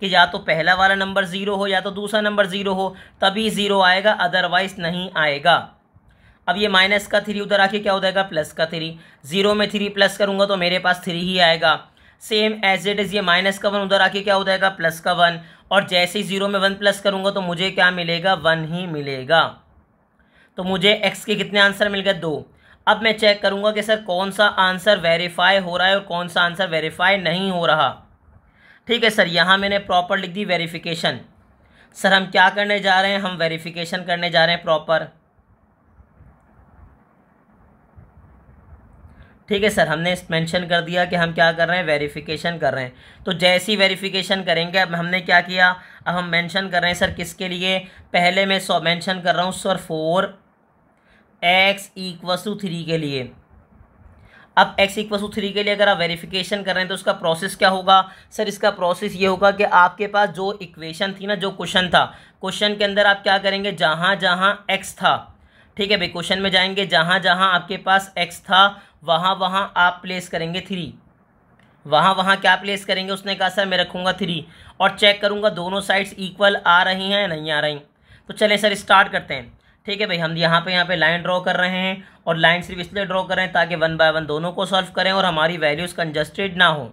कि या तो पहला वाला नंबर 0 हो या तो दूसरा नंबर 0 हो, तभी 0 आएगा, अदरवाइज नहीं आएगा। अब ये माइनस का 3 उधर आके क्या हो जाएगा, प्लस का 3। 0 में 3 प्लस करूंगा तो मेरे पास 3 ही आएगा। सेम एज इट इज़ ये माइनस का 1 उधर आके क्या हो जाएगा, प्लस का 1, और जैसे ही 0 में 1 प्लस करूंगा तो मुझे क्या मिलेगा, 1 ही मिलेगा। तो मुझे x के कितने आंसर मिल गए, 2। अब मैं चेक करूंगा कि सर कौन सा आंसर वेरीफाई हो रहा है और कौन सा आंसर वेरीफाई नहीं हो रहा। ठीक है सर, यहाँ मैंने प्रॉपर लिख दी वेरिफिकेशन। सर हम क्या करने जा रहे हैं, हम वेरिफिकेशन करने जा रहे हैं प्रॉपर। ठीक है सर, हमने मेंशन कर दिया कि हम क्या कर रहे हैं, वेरिफिकेशन कर रहे हैं। तो जैसी वेरिफिकेशन करेंगे, अब हमने क्या किया, अब हम मेंशन कर रहे हैं सर किसके लिए, पहले मैं मेंशन कर रहा हूँ सर 4x = 3 के लिए। अब x = 3 के लिए अगर आप वेरिफिकेशन कर रहे हैं तो उसका प्रोसेस क्या होगा सर, इसका प्रोसेस ये होगा कि आपके पास जो इक्वेशन थी ना, जो क्वेश्चन था, क्वेश्चन के अंदर आप क्या करेंगे, जहाँ जहाँ x था, ठीक है भाई, क्वेश्चन में जाएंगे, जहाँ जहाँ आपके पास x था वहाँ वहाँ आप प्लेस करेंगे 3, वहाँ वहाँ क्या प्लेस करेंगे, उसने कहा सर मैं रखूँगा 3, और चेक करूँगा दोनों साइड्स इक्वल आ रही हैं या नहीं आ रही। तो चले सर स्टार्ट करते हैं। ठीक है भाई, हम यहाँ पे लाइन ड्रॉ कर रहे हैं, और लाइन सिर्फ इसलिए ड्रॉ कर रहे हैं ताकि 1 बाय 1 दोनों को सॉल्व करें और हमारी वैल्यूज़ कंजस्टेड ना हो।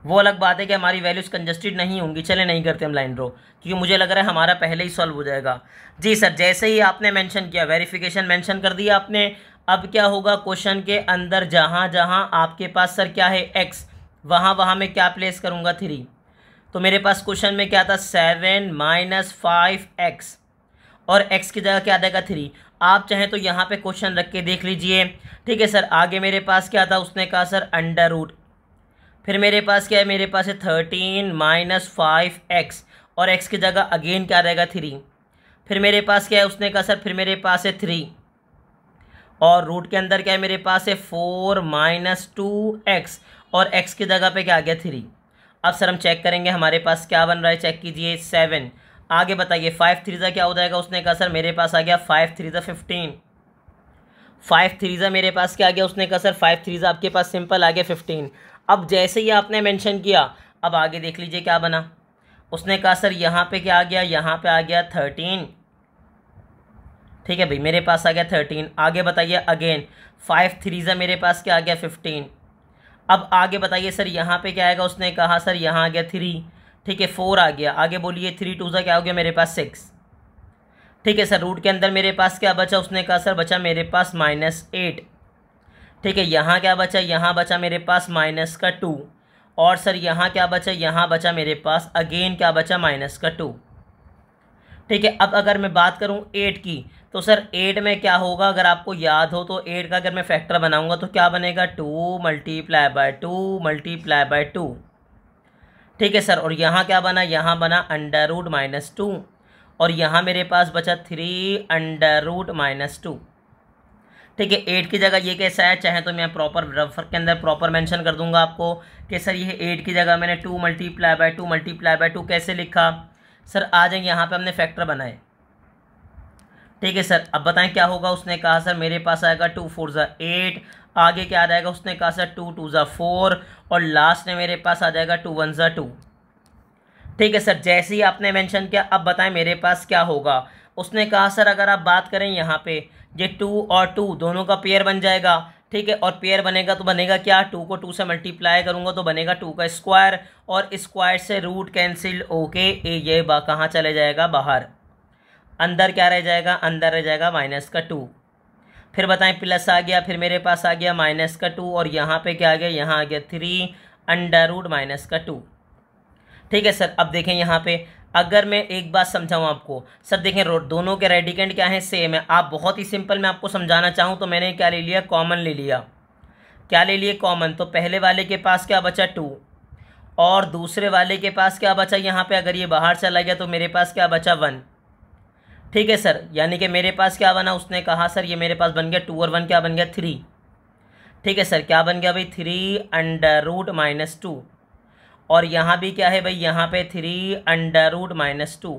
वो अलग बात है कि हमारी वैल्यूज़ कंजस्टेड नहीं होंगी, चले नहीं करते हम लाइन ड्रॉ, क्योंकि मुझे लग रहा है हमारा पहले ही सॉल्व हो जाएगा। जी सर, जैसे ही आपने मेंशन किया, वेरिफिकेशन मेंशन कर दिया आपने, अब क्या होगा, क्वेश्चन के अंदर जहाँ जहाँ आपके पास सर क्या है x, वहाँ वहाँ मैं क्या प्लेस करूँगा 3। तो मेरे पास क्वेश्चन में क्या था, 7 - 5x, और x की जगह क्या आ जाएगा 3। आप चाहें तो यहाँ पे क्वेश्चन रख के देख लीजिए। ठीक है सर, आगे मेरे पास क्या था, उसने कहा सर अंडर रूट, फिर मेरे पास क्या है, मेरे पास है 13 माइनस 5x और x की जगह अगेन क्या रहेगा 3। फिर मेरे पास क्या है, उसने कहा सर फिर मेरे पास है 3 और रूट के अंदर क्या है, मेरे पास है 4 माइनस 2x और x की जगह पे क्या आ गया 3। अब सर हम चेक करेंगे हमारे पास क्या बन रहा है, चेक कीजिए 7। आगे बताइए 5 3 क्या हो जाएगा, उसने कहा सर मेरे पास आ गया 5 3 15। 5 3 मेरे पास क्या आ गया, उसने कहा सर 5 3 आपके पास सिंपल आ गया 15। अब जैसे ही आपने मेंशन किया, अब आगे देख लीजिए क्या बना। उसने कहा सर यहाँ पे क्या आ गया, यहाँ पे आ गया 13। ठीक है भाई, मेरे पास आ गया 13। आगे बताइए अगेन 5 3 मेरे पास क्या आ गया 15। अब आगे बताइए सर यहाँ पे क्या आएगा, उसने कहा सर यहाँ आ गया 3। ठीक है 4 आ गया, आगे बोलिए 3 2 क्या हो गया मेरे पास 6। ठीक है सर, रूट के अंदर मेरे पास क्या बचा, उसने कहा सर बचा मेरे पास -8। ठीक है, यहाँ क्या बचा, यहाँ बचा मेरे पास माइनस का 2 और सर यहाँ क्या बचा, यहाँ बचा मेरे पास अगेन क्या बचा -2। ठीक है, अब अगर मैं बात करूँ 8 की, तो सर 8 में क्या होगा, अगर आपको याद हो तो 8 का अगर मैं फैक्टर बनाऊंगा तो क्या बनेगा 2 मल्टीप्लाई बाय 2 मल्टीप्लाई बाय 2। ठीक है सर, और यहाँ क्या बना, यहाँ बना अंडर रूट -2 और यहाँ मेरे पास बचा 3 अंडर रूट -2। ठीक है, 8 की जगह ये कैसा है, चाहे तो मैं प्रॉपर रफर के अंदर प्रॉपर मेंशन कर दूंगा आपको कि सर ये 8 की जगह मैंने 2 मल्टीप्लाई बाय 2 मल्टीप्लाई बाय 2 कैसे लिखा। सर आ जाएंगे यहाँ पे हमने फैक्टर बनाए। ठीक है सर, अब बताएं क्या होगा, उसने कहा सर मेरे पास आएगा 2 4 8, आगे क्या आ जाएगा, उसने कहा सर 2 2 4 और लास्ट में मेरे पास आ जाएगा 2 1 2। ठीक है सर, जैसे ही आपने मेंशन किया, अब बताएं मेरे पास क्या होगा। उसने कहा सर अगर आप बात करें यहाँ पे ये 2 और 2 दोनों का पेयर बन जाएगा। ठीक है, और पेयर बनेगा तो बनेगा क्या, 2 को 2 से मल्टीप्लाई करूंगा तो बनेगा 2 का स्क्वायर और स्क्वायर से रूट कैंसिल ओके, ये कहाँ चले जाएगा, बाहर। अंदर क्या रह जाएगा, अंदर रह जाएगा -2। फिर बताएं प्लस आ गया, फिर मेरे पास आ गया -2 और यहाँ पे क्या आ गया, यहाँ आ गया 3 अंडर रूट -2। ठीक है सर, अब देखें यहाँ पे अगर मैं एक बात समझाऊँ आपको, सर देखें दोनों के रेडिकेंट क्या है, सेम है। आप बहुत ही सिंपल मैं आपको समझाना चाहूँ तो मैंने क्या ले लिया, कॉमन ले लिया। क्या ले लिए, कॉमन। तो पहले वाले के पास क्या बचा 2 और दूसरे वाले के पास क्या बचा, यहाँ पे अगर ये बाहर चला गया तो मेरे पास क्या बचा 1। ठीक है सर, यानी कि मेरे पास क्या बना, उसने कहा सर ये मेरे पास बन गया 2 और 1 क्या बन गया 3। ठीक है सर, क्या बन गया भाई 3 अंडर रूट -2 और यहाँ भी क्या है भाई, यहाँ पे 3 अंडर रूट -2,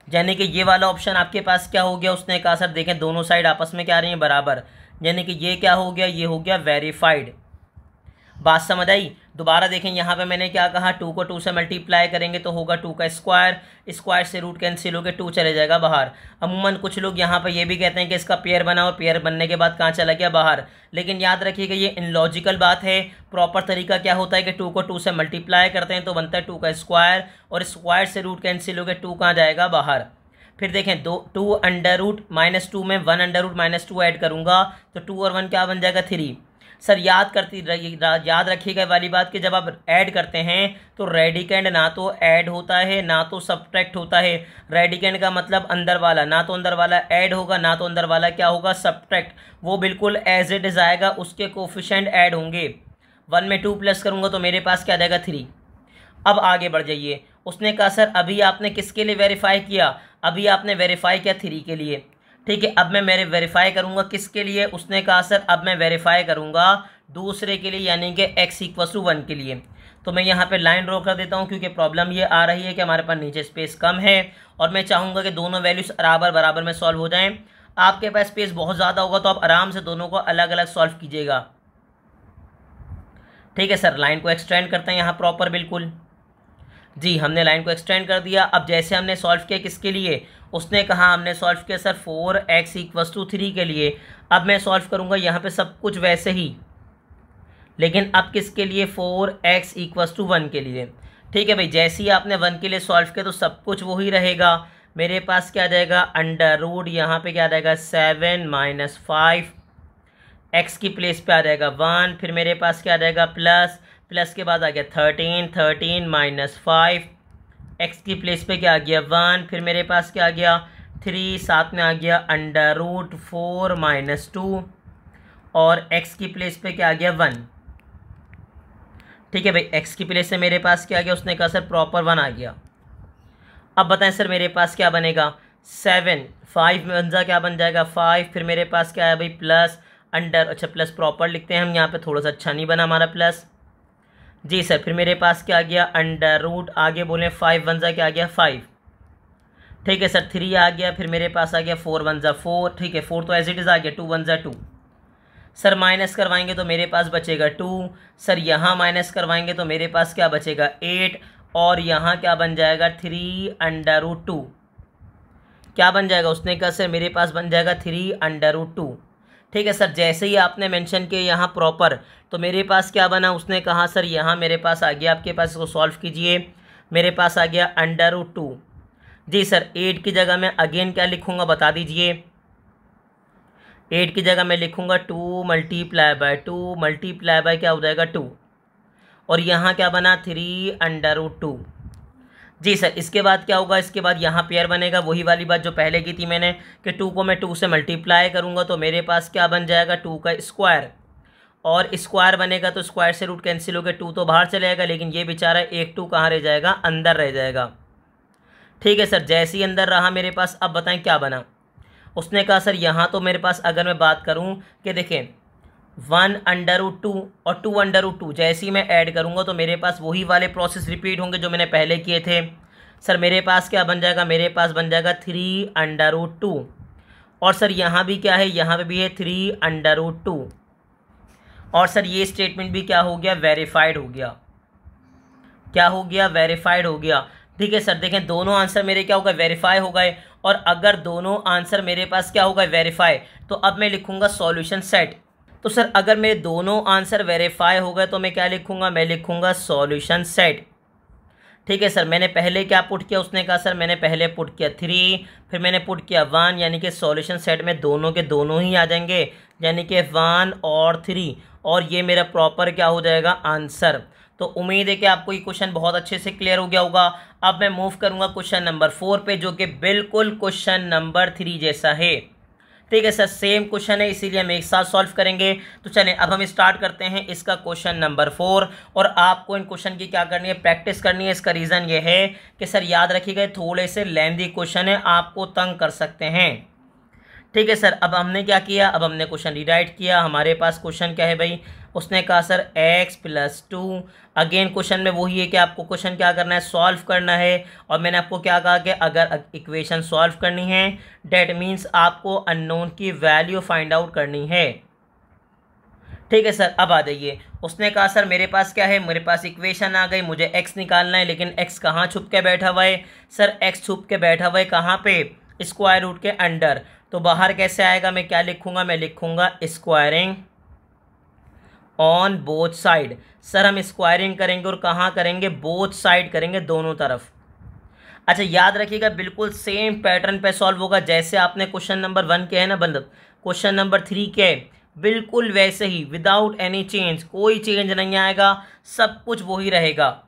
यानी कि ये वाला ऑप्शन आपके पास क्या हो गया। उसने कहा सर देखें दोनों साइड आपस में क्या आ रही हैं, बराबर, यानी कि ये क्या हो गया, ये हो गया वेरीफाइड। बात समझ आई। दोबारा देखें यहाँ पे मैंने क्या कहा, 2 को 2 से मल्टीप्लाई करेंगे तो होगा 2 का स्क्वायर, स्क्वायर से रूट कैंसिल होकर 2 चले जाएगा बाहर। अमूमन कुछ लोग यहाँ पे ये भी कहते हैं कि इसका पेयर बना और पेयर बनने के बाद कहाँ चला गया, बाहर। लेकिन याद रखिएगा ये इनलॉजिकल बात है। प्रॉपर तरीका क्या होता है कि 2 को 2 से मल्टीप्लाई करते हैं तो बनता है 2 का स्क्वायर और स्क्वायर से रूट कैंसिल होकर 2 कहाँ जाएगा, बाहर। फिर देखें 2 अंडर रूट -2 में 1 अंडर रूट -2 ऐड करूँगा तो 2 और 1 क्या बन जाएगा 3। सर याद रखिएगा वाली बात कि जब आप ऐड करते हैं तो रेडिकेंड ना तो ऐड होता है ना तो सब्ट्रैक्ट होता है। रेडिकेंड का मतलब अंदर वाला, ना तो अंदर वाला ऐड होगा ना तो अंदर वाला क्या होगा, सब्ट्रैक्ट। वो बिल्कुल एज इट इज आएगा, उसके कोफिशिएंट ऐड होंगे। 1 में 2 प्लस करूँगा तो मेरे पास क्या आ जाएगा 3। अब आगे बढ़ जाइए। उसने कहा सर अभी आपने किसके लिए वेरीफाई किया, अभी आपने वेरीफाई किया 3 के लिए। ठीक है, अब मैं मेरे वेरीफाई करूंगा किसके लिए। उसने कहा सर अब मैं वेरीफाई करूंगा दूसरे के लिए, यानी कि x = 1 के लिए। तो मैं यहाँ पे लाइन ड्रॉ कर देता हूँ क्योंकि प्रॉब्लम ये आ रही है कि हमारे पास नीचे स्पेस कम है और मैं चाहूँगा कि दोनों वैल्यूज बराबर बराबर में सॉल्व हो जाएं। आपके पास स्पेस बहुत ज़्यादा होगा तो आप आराम से दोनों को अलग अलग सॉल्व कीजिएगा। ठीक है सर, लाइन को एक्सटेंड करते हैं यहाँ प्रॉपर, बिल्कुल जी हमने लाइन को एक्सटेंड कर दिया। अब जैसे हमने सॉल्व किया किसके लिए, उसने कहा हमने सॉल्व किया सर 4x = 3 के लिए। अब मैं सॉल्व करूंगा यहाँ पे सब कुछ वैसे ही, लेकिन अब किसके लिए, 4x = 1 के लिए। ठीक है भाई, जैसे ही आपने 1 के लिए सॉल्व किया तो सब कुछ वही रहेगा। मेरे पास क्या आ जाएगा, अंडर रूट यहाँ पे क्या आ जाएगा 7 - 5, x की प्लेस पे आ जाएगा 1, फिर मेरे पास क्या आ जाएगा प्लस के बाद आ गया 13 - 5, x की प्लेस पे क्या आ गया 1, फिर मेरे पास क्या आ गया 3, साथ में आ गया अंडर रूट 4 माइनस 2 और x की प्लेस पे क्या आ गया 1। ठीक है भाई, x की प्लेस से मेरे पास क्या आ गया, उसने कहा सर प्रॉपर 1 आ गया। अब बताएं सर मेरे पास क्या बनेगा, 7, 5 में अंजा क्या बन जाएगा 5, फिर मेरे पास क्या है भाई प्लस अंडर, अच्छा प्लस प्रॉपर लिखते हैं हम यहाँ पे, थोड़ा सा अच्छा नहीं बना हमारा प्लस जी सर। फिर मेरे पास क्या आ गया अंडर रूट, आगे बोले 5 1 क्या आ गया 5। ठीक है सर 3 आ गया, फिर मेरे पास आ गया 4 1 4। ठीक है 4 तो एज इट इज़ आ गया, 2 1 2 सर। माइनस करवाएंगे तो मेरे पास बचेगा 2 सर, यहाँ माइनस करवाएंगे तो मेरे पास क्या बचेगा 8 और यहाँ क्या बन जाएगा 3 अंडर रूट 2। क्या बन जाएगा, उसने कहा सर मेरे पास बन जाएगा 3 अंडर रूट 2। ठीक है सर, जैसे ही आपने मेंशन किया यहाँ प्रॉपर, तो मेरे पास क्या बना, उसने कहा सर यहाँ मेरे पास आ गया, आपके पास इसको सॉल्व कीजिए, मेरे पास आ गया अंडर रूट 2 जी सर। 8 की जगह मैं अगेन क्या लिखूँगा बता दीजिए, 8 की जगह मैं लिखूँगा 2 मल्टीप्लाई बाय 2 मल्टीप्लाई बाय क्या हो जाएगा 2 और यहाँ क्या बना 3 अंडर रूट 2 जी सर। इसके बाद क्या होगा, इसके बाद यहाँ पेयर बनेगा, वही वाली बात जो पहले की थी मैंने कि 2 को मैं 2 से मल्टीप्लाई करूँगा तो मेरे पास क्या बन जाएगा 2 का स्क्वायर, और स्क्वायर बनेगा तो स्क्वायर से रूट कैंसिल हो गया, 2 तो बाहर चले जाएगा, लेकिन ये बेचारा एक 2 कहाँ रह जाएगा, अंदर रह जाएगा। ठीक है सर, जैसे ही अंदर रहा मेरे पास, अब बताएं क्या बना। उसने कहा सर यहाँ तो मेरे पास अगर मैं बात करूँ कि देखें 1 अंडर रूट 2 और 2 अंडर रूट 2 जैसे ही मैं ऐड करूँगा तो मेरे पास वही वाले प्रोसेस रिपीट होंगे जो मैंने पहले किए थे। सर मेरे पास क्या बन जाएगा, मेरे पास बन जाएगा 3 अंडर रूट 2 और सर यहाँ भी क्या है, यहाँ पे भी है 3 अंडर रूट 2 और सर ये स्टेटमेंट भी क्या हो गया, वेरीफाइड हो गया। क्या हो गया, वेरीफाइड हो गया। ठीक है सर, देखें दोनों आंसर मेरे क्या हो गए, वेरीफाई हो गए। और अगर दोनों आंसर मेरे पास क्या होगा, वेरीफाई, तो अब मैं लिखूंगा सॉल्यूशन सेट। तो सर अगर मेरे दोनों आंसर वेरीफाई हो गए तो मैं क्या लिखूंगा, मैं लिखूंगा सॉल्यूशन सेट। ठीक है सर, मैंने पहले क्या पुट किया, उसने कहा सर मैंने पहले पुट किया 3, फिर मैंने पुट किया 1, यानी कि सॉल्यूशन सेट में दोनों के दोनों ही आ जाएंगे, यानी कि 1 और 3, और ये मेरा प्रॉपर क्या हो जाएगा आंसर। तो उम्मीद है कि आपको ये क्वेश्चन बहुत अच्छे से क्लियर हो गया होगा। अब मैं मूव करूंगा क्वेश्चन नंबर 4 पे, जो कि बिल्कुल क्वेश्चन नंबर 3 जैसा है। ठीक है सर, सेम क्वेश्चन है, इसीलिए हम एक साथ सॉल्व करेंगे। तो चलें अब हम स्टार्ट करते हैं इसका क्वेश्चन नंबर 4। और आपको इन क्वेश्चन की क्या करनी है, प्रैक्टिस करनी है। इसका रीज़न ये है कि सर याद रखिएगा थोड़े से लेंथी क्वेश्चन है, आपको तंग कर सकते हैं। ठीक है सर, अब हमने क्या किया, अब हमने क्वेश्चन रीराइट किया। हमारे पास क्वेश्चन क्या है भाई, उसने कहा सर x+2। अगेन क्वेश्चन में वही है कि आपको क्वेश्चन क्या करना है, सॉल्व करना है। और मैंने आपको क्या कहा कि अगर इक्वेशन सॉल्व करनी है डेट मीन्स आपको अननोन की वैल्यू फाइंड आउट करनी है। ठीक है सर, अब आ जाइए। उसने कहा सर मेरे पास क्या है, मेरे पास इक्वेशन आ गई, मुझे x निकालना है, लेकिन x कहाँ छुप के बैठा हुआ है। सर x छुप के बैठा हुआ है कहाँ पे, स्क्वायर रूट के अंडर। तो बाहर कैसे आएगा, मैं क्या लिखूंगा, मैं लिखूंगा squaring on both side. Sir हम स्क्वायरिंग करेंगे और कहाँ करेंगे, बोथ साइड करेंगे, दोनों तरफ। अच्छा याद रखिएगा बिल्कुल सेम पैटर्न पे सॉल्व होगा जैसे आपने क्वेश्चन नंबर 1 के है ना, मतलब क्वेश्चन नंबर 3 के, बिल्कुल वैसे ही, विदाउट एनी चेंज, कोई चेंज नहीं आएगा, सब कुछ वही रहेगा।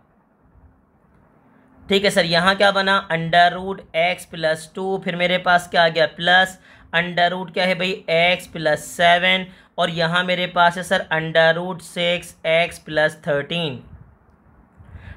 ठीक है सर, यहाँ क्या बना, x+2, फिर मेरे पास क्या आ गया प्लस अंडर रूट क्या है भाई x+7, और यहाँ मेरे पास है सर √6x+13।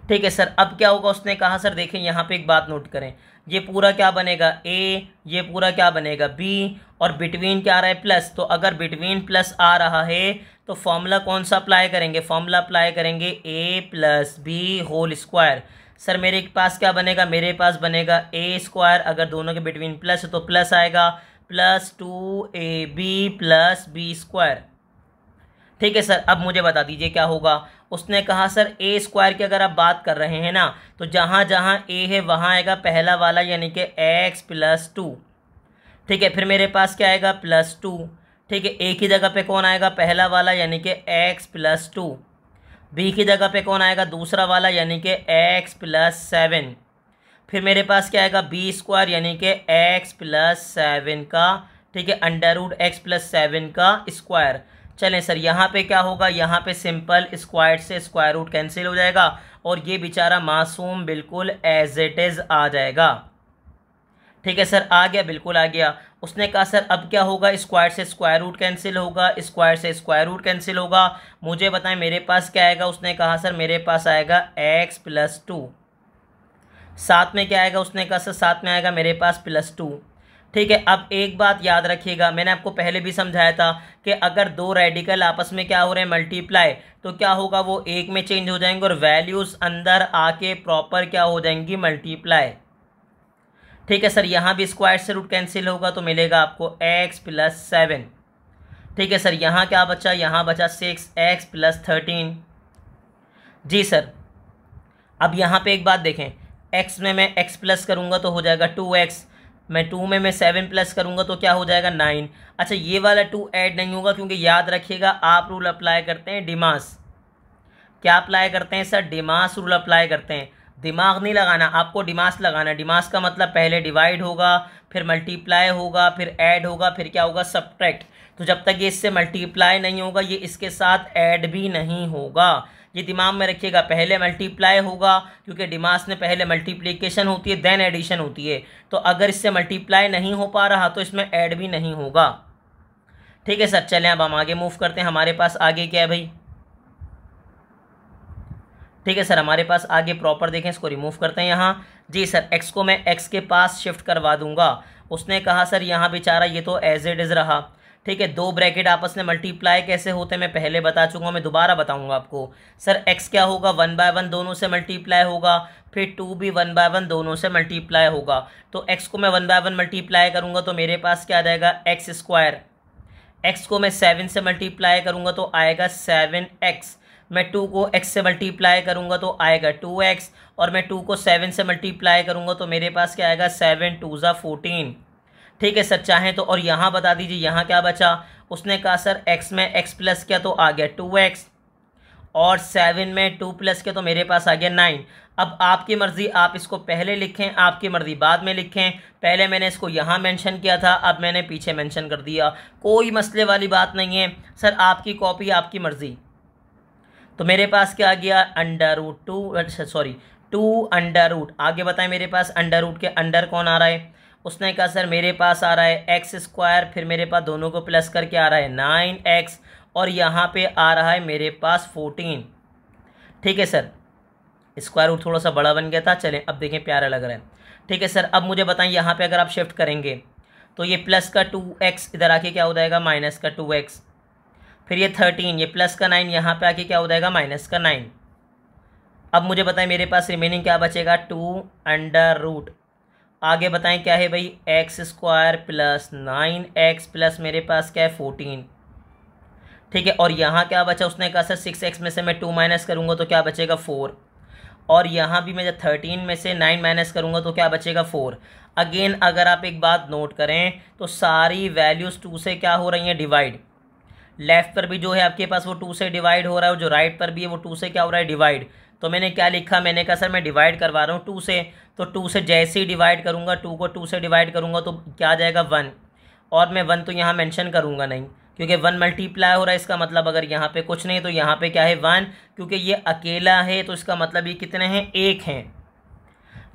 ठीक है सर, अब क्या होगा, उसने कहा सर देखें यहाँ पे एक बात नोट करें, ये पूरा क्या बनेगा a, ये पूरा क्या बनेगा b, और बिटवीन क्या आ रहा है प्लस। तो अगर बिटवीन प्लस आ रहा है तो फॉर्मूला कौन सा अप्लाई करेंगे, फॉर्मूला अप्लाई करेंगे a+b²। सर मेरे पास क्या बनेगा, मेरे पास बनेगा a², अगर दोनों के बिटवीन प्लस है तो प्लस आएगा, +2ab+b²। ठीक है सर, अब मुझे बता दीजिए क्या होगा। उसने कहा सर a² की अगर आप बात कर रहे हैं ना, तो जहाँ जहाँ a है वहाँ आएगा पहला वाला, यानी कि x+2। ठीक है, फिर मेरे पास क्या आएगा +2। ठीक है, a की जगह पे कौन आएगा, पहला वाला, यानी कि x+2। b की जगह पे कौन आएगा, दूसरा वाला, यानी कि x+7। फिर मेरे पास क्या आएगा b², यानी कि x+7 का, ठीक है, √x+7 का स्क्वायर। चलें सर, यहाँ पे क्या होगा, यहाँ पे सिंपल स्क्वायर से स्क्वायर रूट कैंसिल हो जाएगा और ये बेचारा मासूम बिल्कुल एज इट इज़ आ जाएगा। ठीक है सर, आ गया, बिल्कुल आ गया। उसने कहा सर अब क्या होगा, स्क्वायर से स्क्वायर रूट कैंसिल होगा, स्क्वायर से स्क्वायर रूट कैंसिल होगा, मुझे बताएं मेरे पास क्या आएगा। उसने कहा सर मेरे पास आएगा x+2। साथ में क्या आएगा, उसने कहा सर साथ में आएगा मेरे पास +2। ठीक है, अब एक बात याद रखिएगा, मैंने आपको पहले भी समझाया था कि अगर दो रेडिकल आपस में क्या हो रहे हैं, मल्टीप्लाई, तो क्या होगा, वो एक में चेंज हो जाएंगे और वैल्यूज अंदर आके प्रॉपर क्या हो जाएंगी, मल्टीप्लाई। ठीक है सर, यहाँ भी स्क्वायर से रूट कैंसिल होगा तो मिलेगा आपको x+7। ठीक है सर, यहाँ क्या बचा, यहाँ बचा 6x+13। जी सर, अब यहाँ पे एक बात देखें, x में मैं x प्लस करूँगा तो हो जाएगा 2x, मैं 2 में मैं 7 प्लस करूँगा तो क्या हो जाएगा 9। अच्छा, ये वाला 2 ऐड नहीं होगा क्योंकि याद रखिएगा आप रूल अप्लाई करते हैं डिमास। क्या अप्लाई करते हैं सर, डिमास रूल अप्लाई करते हैं। दिमाग नहीं लगाना, आपको डिमास लगाना। डिमास का मतलब पहले डिवाइड होगा, फिर मल्टीप्लाई होगा, फिर ऐड होगा, फिर क्या होगा, सब्ट्रैक्ट। तो जब तक ये इससे मल्टीप्लाई नहीं होगा ये इसके साथ ऐड भी नहीं होगा। ये दिमाग में रखिएगा, पहले मल्टीप्लाई होगा क्योंकि डिमास में पहले मल्टीप्लिकेशन होती है देन एडिशन होती है। तो अगर इससे मल्टीप्लाई नहीं हो पा रहा तो इसमें ऐड भी नहीं होगा। ठीक है सर, चलें अब हम आगे मूव करते हैं। हमारे पास आगे क्या है भाई, ठीक है सर, हमारे पास आगे प्रॉपर देखें, इसको रिमूव करते हैं यहाँ। जी सर, x को मैं x के पास शिफ्ट करवा दूंगा। उसने कहा सर यहाँ बेचारा ये तो एज इट इज़ रहा। ठीक है, दो ब्रैकेट आपस में मल्टीप्लाई कैसे होते हैं मैं पहले बता चुका हूँ, मैं दोबारा बताऊंगा आपको। सर x क्या होगा, 1/1 दोनों से मल्टीप्लाई होगा, फिर 2 भी 1/1 दोनों से मल्टीप्लाई होगा। तो x को मैं 1/1 मल्टीप्लाई करूँगा तो मेरे पास क्या आ जाएगा, x²। x को मैं 7 से मल्टीप्लाई करूँगा तो आएगा 7x। मैं 2 को x से मल्टीप्लाई करूँगा तो आएगा 2x, और मैं 2 को 7 से मल्टीप्लाई करूँगा तो मेरे पास क्या आएगा, 7 2 ज़ा 14। ठीक है सर, चाहें तो और यहाँ बता दीजिए यहाँ क्या बचा। उसने कहा सर x में x प्लस किया तो आ गया 2x, और 7 में 2 प्लस किया तो मेरे पास आ गया 9। अब आपकी मर्ज़ी, आप इसको पहले लिखें, आपकी मर्ज़ी बाद में लिखें। पहले मैंने इसको यहाँ मेंशन किया था, अब मैंने पीछे मेंशन कर दिया, कोई मसले वाली बात नहीं है सर, आपकी कॉपी आपकी मर्ज़ी। तो मेरे पास क्या आ गया, √2 आगे बताएं मेरे पास अंडर रूट के अंडर कौन आ रहा है। उसने कहा सर मेरे पास आ रहा है x², फिर मेरे पास दोनों को प्लस करके आ रहा है 9x, और यहाँ पे आ रहा है मेरे पास 14। ठीक है सर, स्क्वायर रूट थोड़ा सा बड़ा बन गया था, चलें अब देखें प्यारा लग रहा है। ठीक है सर, अब मुझे बताएं यहाँ पे अगर आप शिफ्ट करेंगे तो ये प्लस का 2x इधर आके क्या हो जाएगा, माइनस का 2x, फिर ये 13, ये प्लस का 9 यहाँ पे आके क्या हो जाएगा, माइनस का 9। अब मुझे बताएं मेरे पास रिमेनिंग क्या बचेगा, 2√। आगे बताएं क्या है भाई, x² प्लस 9x प्लस मेरे पास क्या है 14। ठीक है, और यहाँ क्या बचा, उसने कहा सर 6x में से मैं 2 माइनस करूँगा तो क्या बचेगा 4, और यहाँ भी मैं जब 13 में से 9 माइनस करूँगा तो क्या बचेगा 4। अगेन अगर आप एक बात नोट करें तो सारी वैल्यूज़ 2 से क्या हो रही हैं, डिवाइड। लेफ्ट पर भी जो है आपके पास वो 2 से डिवाइड हो रहा है, और जो राइट पर भी है वो 2 से क्या हो रहा है, डिवाइड। तो मैंने क्या लिखा, मैंने कहा सर मैं डिवाइड करवा रहा हूँ 2 से, तो 2 से जैसे ही डिवाइड करूँगा, 2 को 2 से डिवाइड करूँगा तो क्या आ जाएगा 1, और मैं 1 तो यहाँ मेंशन करूँगा नहीं क्योंकि 1 मल्टीप्लाई हो रहा है, इसका मतलब अगर यहाँ पे कुछ नहीं तो यहाँ पे क्या है 1, क्योंकि ये अकेला है तो इसका मतलब ये कितने हैं, 1 हैं।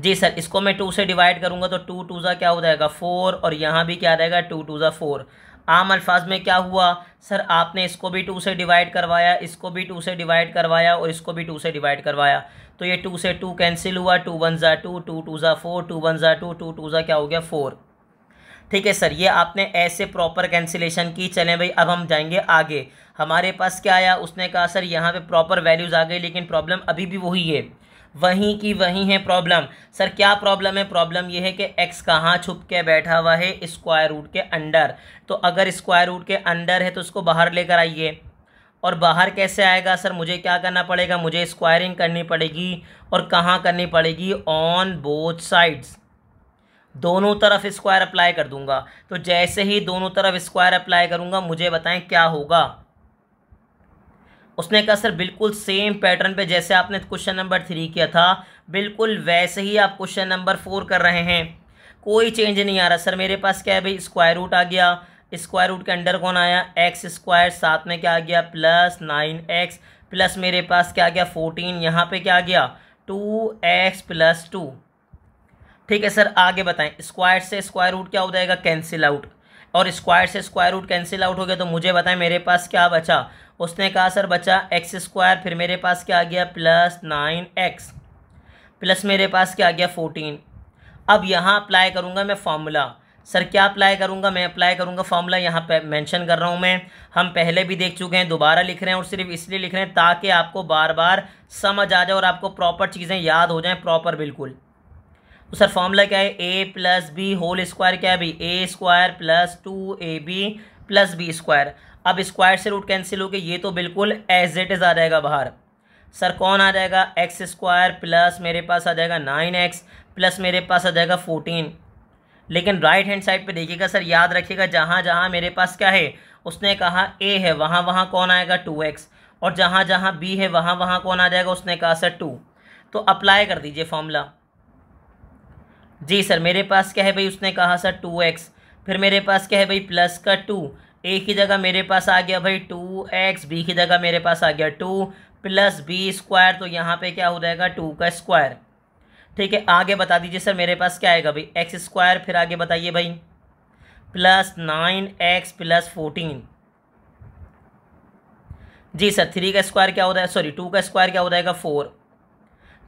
जी सर, इसको मैं 2 से डिवाइड करूँगा तो 2 2 ज़ा क्या हो जाएगा 4, और यहाँ भी क्या आ जाएगा 2 2 ज़ा 4। आम अल्फाज में क्या हुआ सर, आपने इसको भी 2 से डिवाइड करवाया, इसको भी 2 से डिवाइड करवाया, और इसको भी 2 से डिवाइड करवाया, तो ये 2 से 2 कैंसिल हुआ, 2 1 ज़ा 2, 2 2 ज़ा 4, 2 1 ज़ा 2, 2 2 ज़ा क्या हो गया 4। ठीक है सर, ये आपने ऐसे प्रॉपर कैंसिलेशन की। चलें भाई अब हम जाएंगे आगे। हमारे पास क्या आया, उसने कहा सर यहाँ पे प्रॉपर वैल्यूज़ आ गई, लेकिन प्रॉब्लम अभी भी वही है, वहीं की वहीं है प्रॉब्लम। सर क्या प्रॉब्लम है, प्रॉब्लम ये है कि x कहाँ छुप के बैठा हुआ है, स्क्वायर रूट के अंडर। तो अगर स्क्वायर रूट के अंडर है तो इसको बाहर लेकर आइए, और बाहर कैसे आएगा सर, मुझे क्या करना पड़ेगा, मुझे स्क्वायरिंग करनी पड़ेगी, और कहाँ करनी पड़ेगी, ऑन बोथ साइड्स, दोनों तरफ स्क्वायर अप्लाई कर दूंगा। तो जैसे ही दोनों तरफ स्क्वायर अप्लाई करूंगा मुझे बताएं क्या होगा। उसने कहा सर बिल्कुल सेम पैटर्न पे जैसे आपने क्वेश्चन नंबर 3 किया था बिल्कुल वैसे ही आप क्वेश्चन नंबर 4 कर रहे हैं, कोई चेंज नहीं आ रहा। सर मेरे पास क्या है भाई, स्क्वायर रूट आ गया, स्क्वायर रूट के अंडर कौन आया, x², साथ में क्या आ गया प्लस 9x, प्लस मेरे पास क्या आ गया 14, यहाँ पे क्या आ गया 2x + 2। ठीक है सर, आगे बताएं। स्क्वायर से स्क्वायर रूट क्या हो जाएगा, कैंसिल आउट, और स्क्वायर से स्क्वायर रूट कैंसिल आउट हो गया। तो मुझे बताएं मेरे पास क्या बचा। उसने कहा सर बचा एक्स स्क्वायर, फिर मेरे पास क्या आ गया प्लस 9x, प्लस मेरे पास क्या आ गया 14। अब यहाँ अप्लाई करूँगा मैं फॉर्मूला। सर क्या अप्लाई करूँगा, मैं अप्लाई करूँगा फॉर्मूला, यहाँ पे मेंशन कर रहा हूँ मैं। हम पहले भी देख चुके हैं, दोबारा लिख रहे हैं, और सिर्फ इसलिए लिख रहे हैं ताकि आपको बार बार समझ आ जाए और आपको प्रॉपर चीज़ें याद हो जाएं प्रॉपर बिल्कुल। तो सर फॉर्मूला क्या है, a plus b whole square क्या है भाई, a square plus 2ab plus b square. अब स्क्वायर से रूट कैंसिल हो गए, ये तो बिल्कुल एज इट इज़ आ जाएगा बाहर। सर कौन आ जाएगा, एक्स स्क्वायर प्लस मेरे पास आ जाएगा 9x प्लस मेरे पास आ जाएगा 14। लेकिन राइट हैंड साइड पे देखिएगा सर, याद रखिएगा जहाँ जहाँ मेरे पास क्या है, उसने कहा a है वहाँ वहाँ कौन आएगा 2x, और जहाँ जहाँ b है वहाँ वहाँ कौन आ जाएगा, उसने कहा सर 2। तो अप्लाई कर दीजिए फॉर्मूला। जी सर मेरे पास क्या है भाई, उसने कहा सर 2x, फिर मेरे पास क्या है भाई प्लस का 2, a की जगह मेरे पास आ गया भाई 2x, b की जगह मेरे पास आ गया 2 प्लस बी स्क्वायर, तो यहाँ पे क्या हो जाएगा 2 का स्क्वायर। ठीक है, आगे बता दीजिए सर मेरे पास क्या आएगा भाई, एक्स स्क्वायर, फिर आगे बताइए भाई प्लस 9x प्लस 14। जी सर 3 का स्क्वायर क्या होता है, सॉरी 2 का स्क्वायर क्या हो जाएगा 4।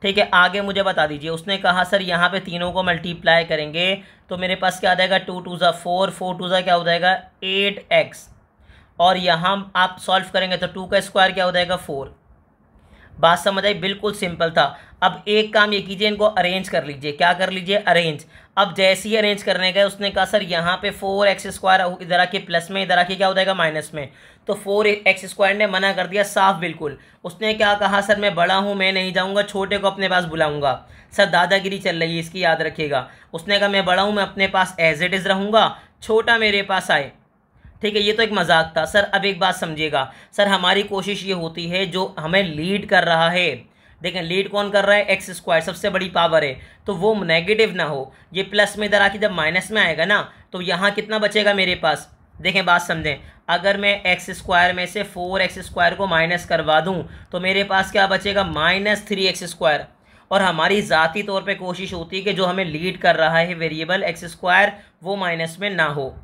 ठीक है, आगे मुझे बता दीजिए। उसने कहा सर यहाँ पे तीनों को मल्टीप्लाई करेंगे तो मेरे पास क्या आ जाएगा 2 2 ज़ा 4, 4 2 ज़ा क्या हो जाएगा 8x, और यहाँ आप सॉल्व करेंगे तो 2 का स्क्वायर क्या हो जाएगा 4। बात समझ आई, बिल्कुल सिंपल था। अब एक काम ये कीजिए, इनको अरेंज कर लीजिए। क्या कर लीजिए, अरेंज। अब जैसे ही अरेंज करने गए उसने कहा सर यहाँ पे 4x स्क्वायर इधर आके प्लस में, इधर आके क्या हो जाएगा माइनस में, तो 4x स्क्वायर ने मना कर दिया साफ बिल्कुल। उसने क्या कहा, सर मैं बड़ा हूँ मैं नहीं जाऊँगा, छोटे को अपने पास बुलाऊँगा। सर दादागिरी चल रही है इसकी, याद रखिएगा। उसने कहा मैं बड़ा हूँ मैं अपने पास एज इट इज़ रहूँगा, छोटा मेरे पास आए। ठीक है, ये तो एक मजाक था सर। अब एक बात समझिएगा सर, हमारी कोशिश ये होती है जो हमें लीड कर रहा है, देखें लीड कौन कर रहा है, एक्स स्क्वायर सबसे बड़ी पावर है, तो वो नेगेटिव ना हो। ये प्लस में इधर आके जब माइनस में आएगा ना, तो यहाँ कितना बचेगा मेरे पास, देखें बात समझें। अगर मैं एक्स स्क्वायर में से 4x स्क्वायर को माइनस करवा दूँ तो मेरे पास क्या बचेगा -3x स्क्वायर। और हमारी ज़ाती तौर पे कोशिश होती है कि जो हमें लीड कर रहा है वेरिएबल एक्स स्क्वायर वो माइनस में ना हो।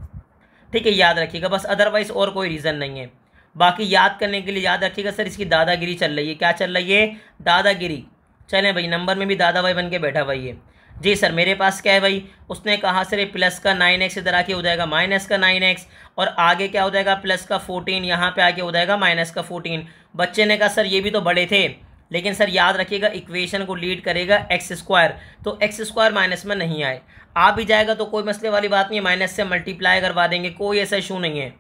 ठीक है, याद रखिएगा बस, अदरवाइज और कोई रीज़न नहीं है। बाकी याद करने के लिए याद रखिएगा सर, इसकी दादागिरी चल रही है। क्या चल रही है, दादागिरी। चलें भाई, नंबर में भी दादा भाई बन के बैठा भाई है। जी सर मेरे पास क्या है भाई, उसने कहा सर प्लस का 9x इधर आके हो जाएगा माइनस का 9x, और आगे क्या हो जाएगा प्लस का 14, यहाँ पे आके हो जाएगा माइनस का 14। बच्चे ने कहा सर ये भी तो बड़े थे, लेकिन सर याद रखिएगा इक्वेशन को लीड करेगा एक्स स्क्वायर, तो एक्स स्क्वायर माइनस में नहीं आए। आ भी जाएगा तो कोई मसले वाली बात नहीं है, माइनस से मल्टीप्लाई करवा देंगे, कोई ऐसा इशू नहीं है।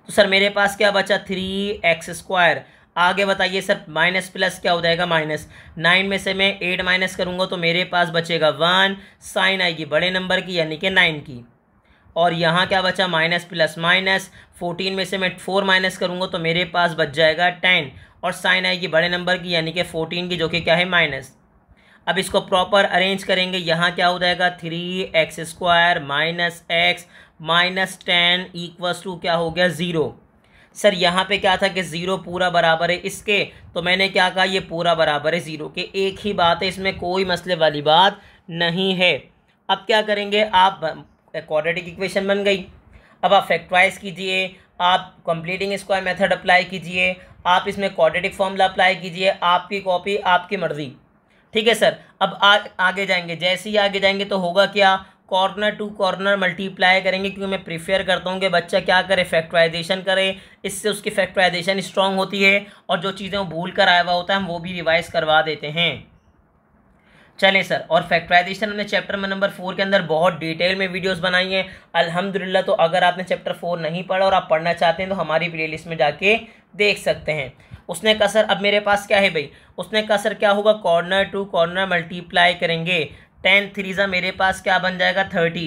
तो सर मेरे पास क्या बचा 3x स्क्वायर। आगे बताइए सर, माइनस प्लस क्या हो जाएगा माइनस, 9 में से मैं 8 माइनस करूँगा तो मेरे पास बचेगा 1, साइन आएगी बड़े नंबर की यानी कि 9 की, और यहाँ क्या बचा माइनस प्लस माइनस, 14 में से मैं 4 माइनस करूँगा तो मेरे पास बच जाएगा 10, और साइन आएगी बड़े नंबर की यानी कि 14 की, जो कि क्या है माइनस। अब इसको प्रॉपर अरेंज करेंगे, यहाँ क्या हो जाएगा 3x square minus x minus 10 equals to क्या हो गया 0। सर यहाँ पे क्या था कि 0 पूरा बराबर है इसके, तो मैंने क्या कहा ये पूरा बराबर है 0 के। एक ही बात है, इसमें कोई मसले वाली बात नहीं है। अब क्या करेंगे आप, क्वाड्रेटिक इक्वेशन बन गई। अब आप फैक्टराइज कीजिए, आप कंप्लीटिंग स्क्वायर मेथड अप्लाई कीजिए, आप इसमें क्वाड्रेटिक फॉर्मूला अप्लाई कीजिए, आपकी कॉपी आपकी मर्जी। ठीक है सर, अब आगे जाएंगे। जैसे ही आगे जाएंगे तो होगा क्या, कॉर्नर टू कॉर्नर मल्टीप्लाई करेंगे, क्योंकि मैं प्रीफर करता हूँ कि बच्चा क्या करे, फैक्टराइजेशन करे, इससे उसकी फैक्टराइजेशन स्ट्रांग होती है, और जो चीज़ें वो भूल कर आया हुआ होता है हम वो भी रिवाइज करवा देते हैं। चलें सर, और फैक्टराइजेशन हमने चैप्टर नंबर 4 के अंदर बहुत डिटेल में वीडियोस बनाई हैं अल्हम्दुलिल्लाह। तो अगर आपने चैप्टर 4 नहीं पढ़ा और आप पढ़ना चाहते हैं तो हमारी प्लेलिस्ट में जाके देख सकते हैं। उसने कहा सर अब मेरे पास क्या है भाई, उसने कहा सर क्या होगा, कॉर्नर टू कॉर्नर मल्टीप्लाई करेंगे, 10 3 मेरे पास क्या बन जाएगा 30।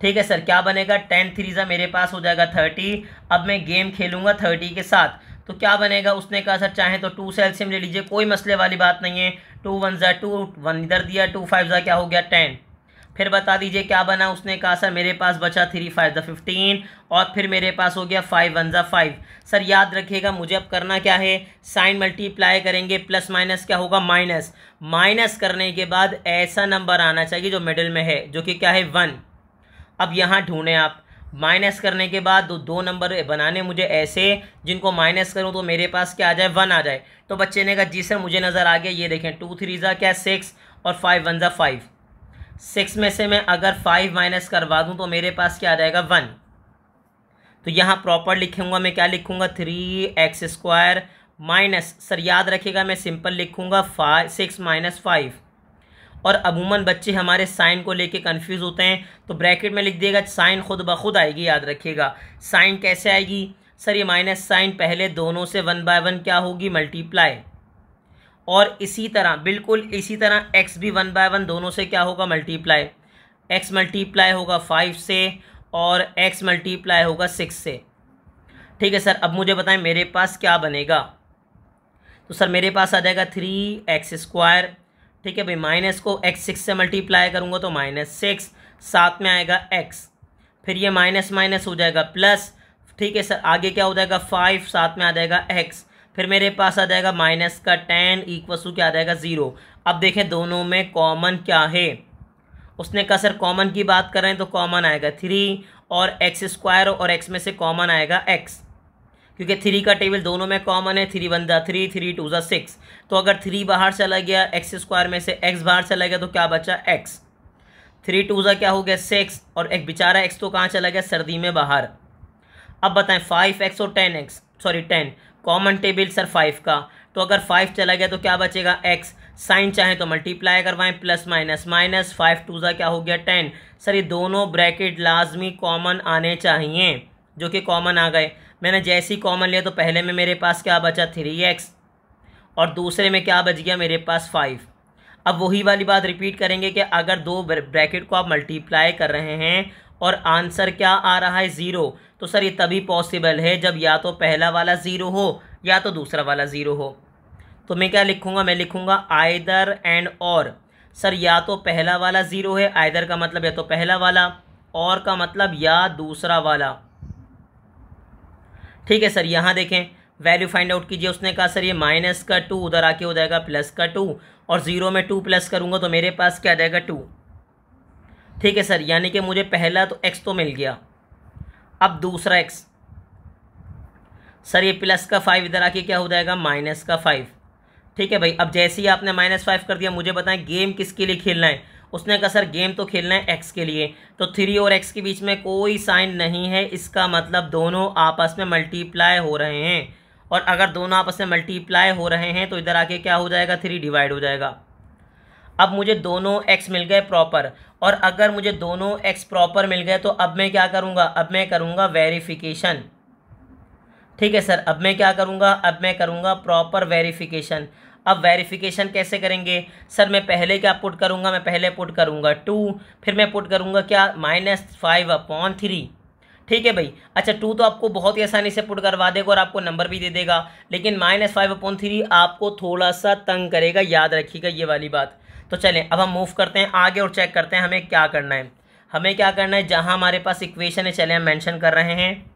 ठीक है सर, क्या बनेगा 10 3 मेरे पास हो जाएगा 30। अब मैं गेम खेलूंगा 30 के साथ, तो क्या बनेगा, उसने कहा सर चाहे तो 2 से एलसीएम ले लीजिए, कोई मसले वाली बात नहीं है। 2 1 ज़ा 2, 1 इधर दिया, 2 5 ज़ा क्या हो गया 10। फिर बता दीजिए क्या बना। उसने कहा सर मेरे पास बचा 3 5 15 और फिर मेरे पास हो गया 5 1 5। सर याद रखिएगा मुझे अब करना क्या है, साइन मल्टीप्लाई करेंगे, प्लस माइनस क्या होगा माइनस, माइनस करने के बाद ऐसा नंबर आना चाहिए जो मिडिल में है, जो कि क्या है 1। अब यहाँ ढूंढें आप, माइनस करने के बाद दो नंबर बनाने मुझे ऐसे जिनको माइनस करूँ तो मेरे पास क्या आ जाए 1 आ जाए। तो बच्चे ने कहा जी सर मुझे नज़र आ गया, ये देखें 2 3 ज़ा क्या 6 और 5 1 ज़ा 5। 6 में से मैं अगर 5 माइनस करवा दूँ तो मेरे पास क्या आ जाएगा 1। तो यहाँ प्रॉपर लिखूंगा मैं, क्या लिखूंगा 3x² माइनस, सर याद रखिएगा मैं सिंपल लिखूंगा 6 माइनस 5। और अमूमन बच्चे हमारे साइन को लेके कंफ्यूज होते हैं, तो ब्रैकेट में लिख दिएगा साइन खुद ब खुद आएगी। याद रखिएगा साइन कैसे आएगी सर, ये माइनस साइन पहले दोनों से 1 बाय 1 क्या होगी मल्टीप्लाई, और इसी तरह बिल्कुल इसी तरह x भी 1 बाय 1 दोनों से क्या होगा मल्टीप्लाई। x मल्टीप्लाई होगा 5 से और x मल्टीप्लाई होगा 6 से। ठीक है सर, अब मुझे बताएं मेरे पास क्या बनेगा। तो सर मेरे पास आ जाएगा 3x²। ठीक है भाई, माइनस को x6 से मल्टीप्लाई करूंगा तो -6, साथ में आएगा x, फिर ये माइनस माइनस हो जाएगा प्लस। ठीक है सर, आगे क्या हो जाएगा 5, साथ में आ जाएगा x, फिर मेरे पास आ जाएगा माइनस का 10 इक्वल टू क्या आ जाएगा 0। अब देखें दोनों में कॉमन क्या है, उसने कहा सर कॉमन की बात कर रहे हैं तो कॉमन आएगा 3 और x² और x में से कॉमन आएगा x, क्योंकि 3 का टेबल दोनों में कॉमन है, 3 1 ज़ा 3 3 2 ज़ा 6। तो अगर 3 बाहर चला गया x² में से x बाहर चला गया तो क्या बचा x, 3 2 ज़ा क्या हो गया 6 और एक बेचारा x तो कहाँ चला गया सर्दी में बाहर। अब बताएं 5x और 10 कॉमन टेबल सर 5 का, तो अगर 5 चला गया तो क्या बचेगा x, साइन चाहे तो मल्टीप्लाई करवाएं प्लस माइनस माइनस, 5 2 ज़ा क्या हो गया 10। सर ये दोनों ब्रैकेट लाजमी कॉमन आने चाहिए, जो कि कॉमन आ गए। मैंने जैसे ही कॉमन लिया तो पहले में मेरे पास क्या बचा 3x और दूसरे में क्या बच गया मेरे पास 5। अब वही वाली बात रिपीट करेंगे कि अगर दो ब्रैकेट को आप मल्टीप्लाई कर रहे हैं और आंसर क्या आ रहा है 0, तो सर ये तभी पॉसिबल है जब या तो पहला वाला 0 हो या तो दूसरा वाला 0 हो। तो मैं क्या लिखूंगा, मैं लिखूंगा आइदर एंड और। सर या तो पहला वाला 0 है, आइदर का मतलब या तो पहला वाला, और का मतलब या दूसरा वाला। ठीक है सर, यहाँ देखें वैल्यू फाइंड आउट कीजिए। उसने कहा सर ये माइनस का 2 उधर आके हो जाएगा प्लस का 2 और 0 में 2 प्लस करूँगा तो मेरे पास क्या आ जाएगा 2। ठीक है सर, यानी कि मुझे पहला तो x तो मिल गया, अब दूसरा x, सर ये प्लस का 5 इधर आके क्या हो जाएगा माइनस का 5। ठीक है भाई, अब जैसे ही आपने -5 कर दिया मुझे बताएं गेम किसके लिए खेलना है। उसने कहा सर गेम तो खेलना है x के लिए, तो 3 और x के बीच में कोई साइन नहीं है, इसका मतलब दोनों आपस में मल्टीप्लाई हो रहे हैं, और अगर दोनों आपस में मल्टीप्लाई हो रहे हैं तो इधर आके क्या हो जाएगा 3 डिवाइड हो जाएगा। अब मुझे दोनों x मिल गए प्रॉपर, और अगर मुझे दोनों x प्रॉपर मिल गए तो अब मैं क्या करूँगा, अब मैं करूँगा वेरिफिकेशन। ठीक है सर, अब मैं क्या करूँगा, अब मैं करूँगा प्रॉपर वेरिफिकेशन। अब वेरिफिकेशन कैसे करेंगे सर, मैं पहले क्या पुट करूँगा, मैं पहले पुट करूँगा 2, फिर मैं पुट करूँगा क्या -5/3। ठीक है भाई, अच्छा 2 तो आपको बहुत ही आसानी से पुट करवा देगा और आपको नंबर भी दे देगा, लेकिन -5/3 आपको थोड़ा सा तंग करेगा, याद रखिएगा ये वाली बात। तो चलें अब हम मूव करते हैं आगे और चेक करते हैं हमें क्या करना है। हमें क्या करना है, जहाँ हमारे पास इक्वेशन है चले हम मेंशन कर रहे हैं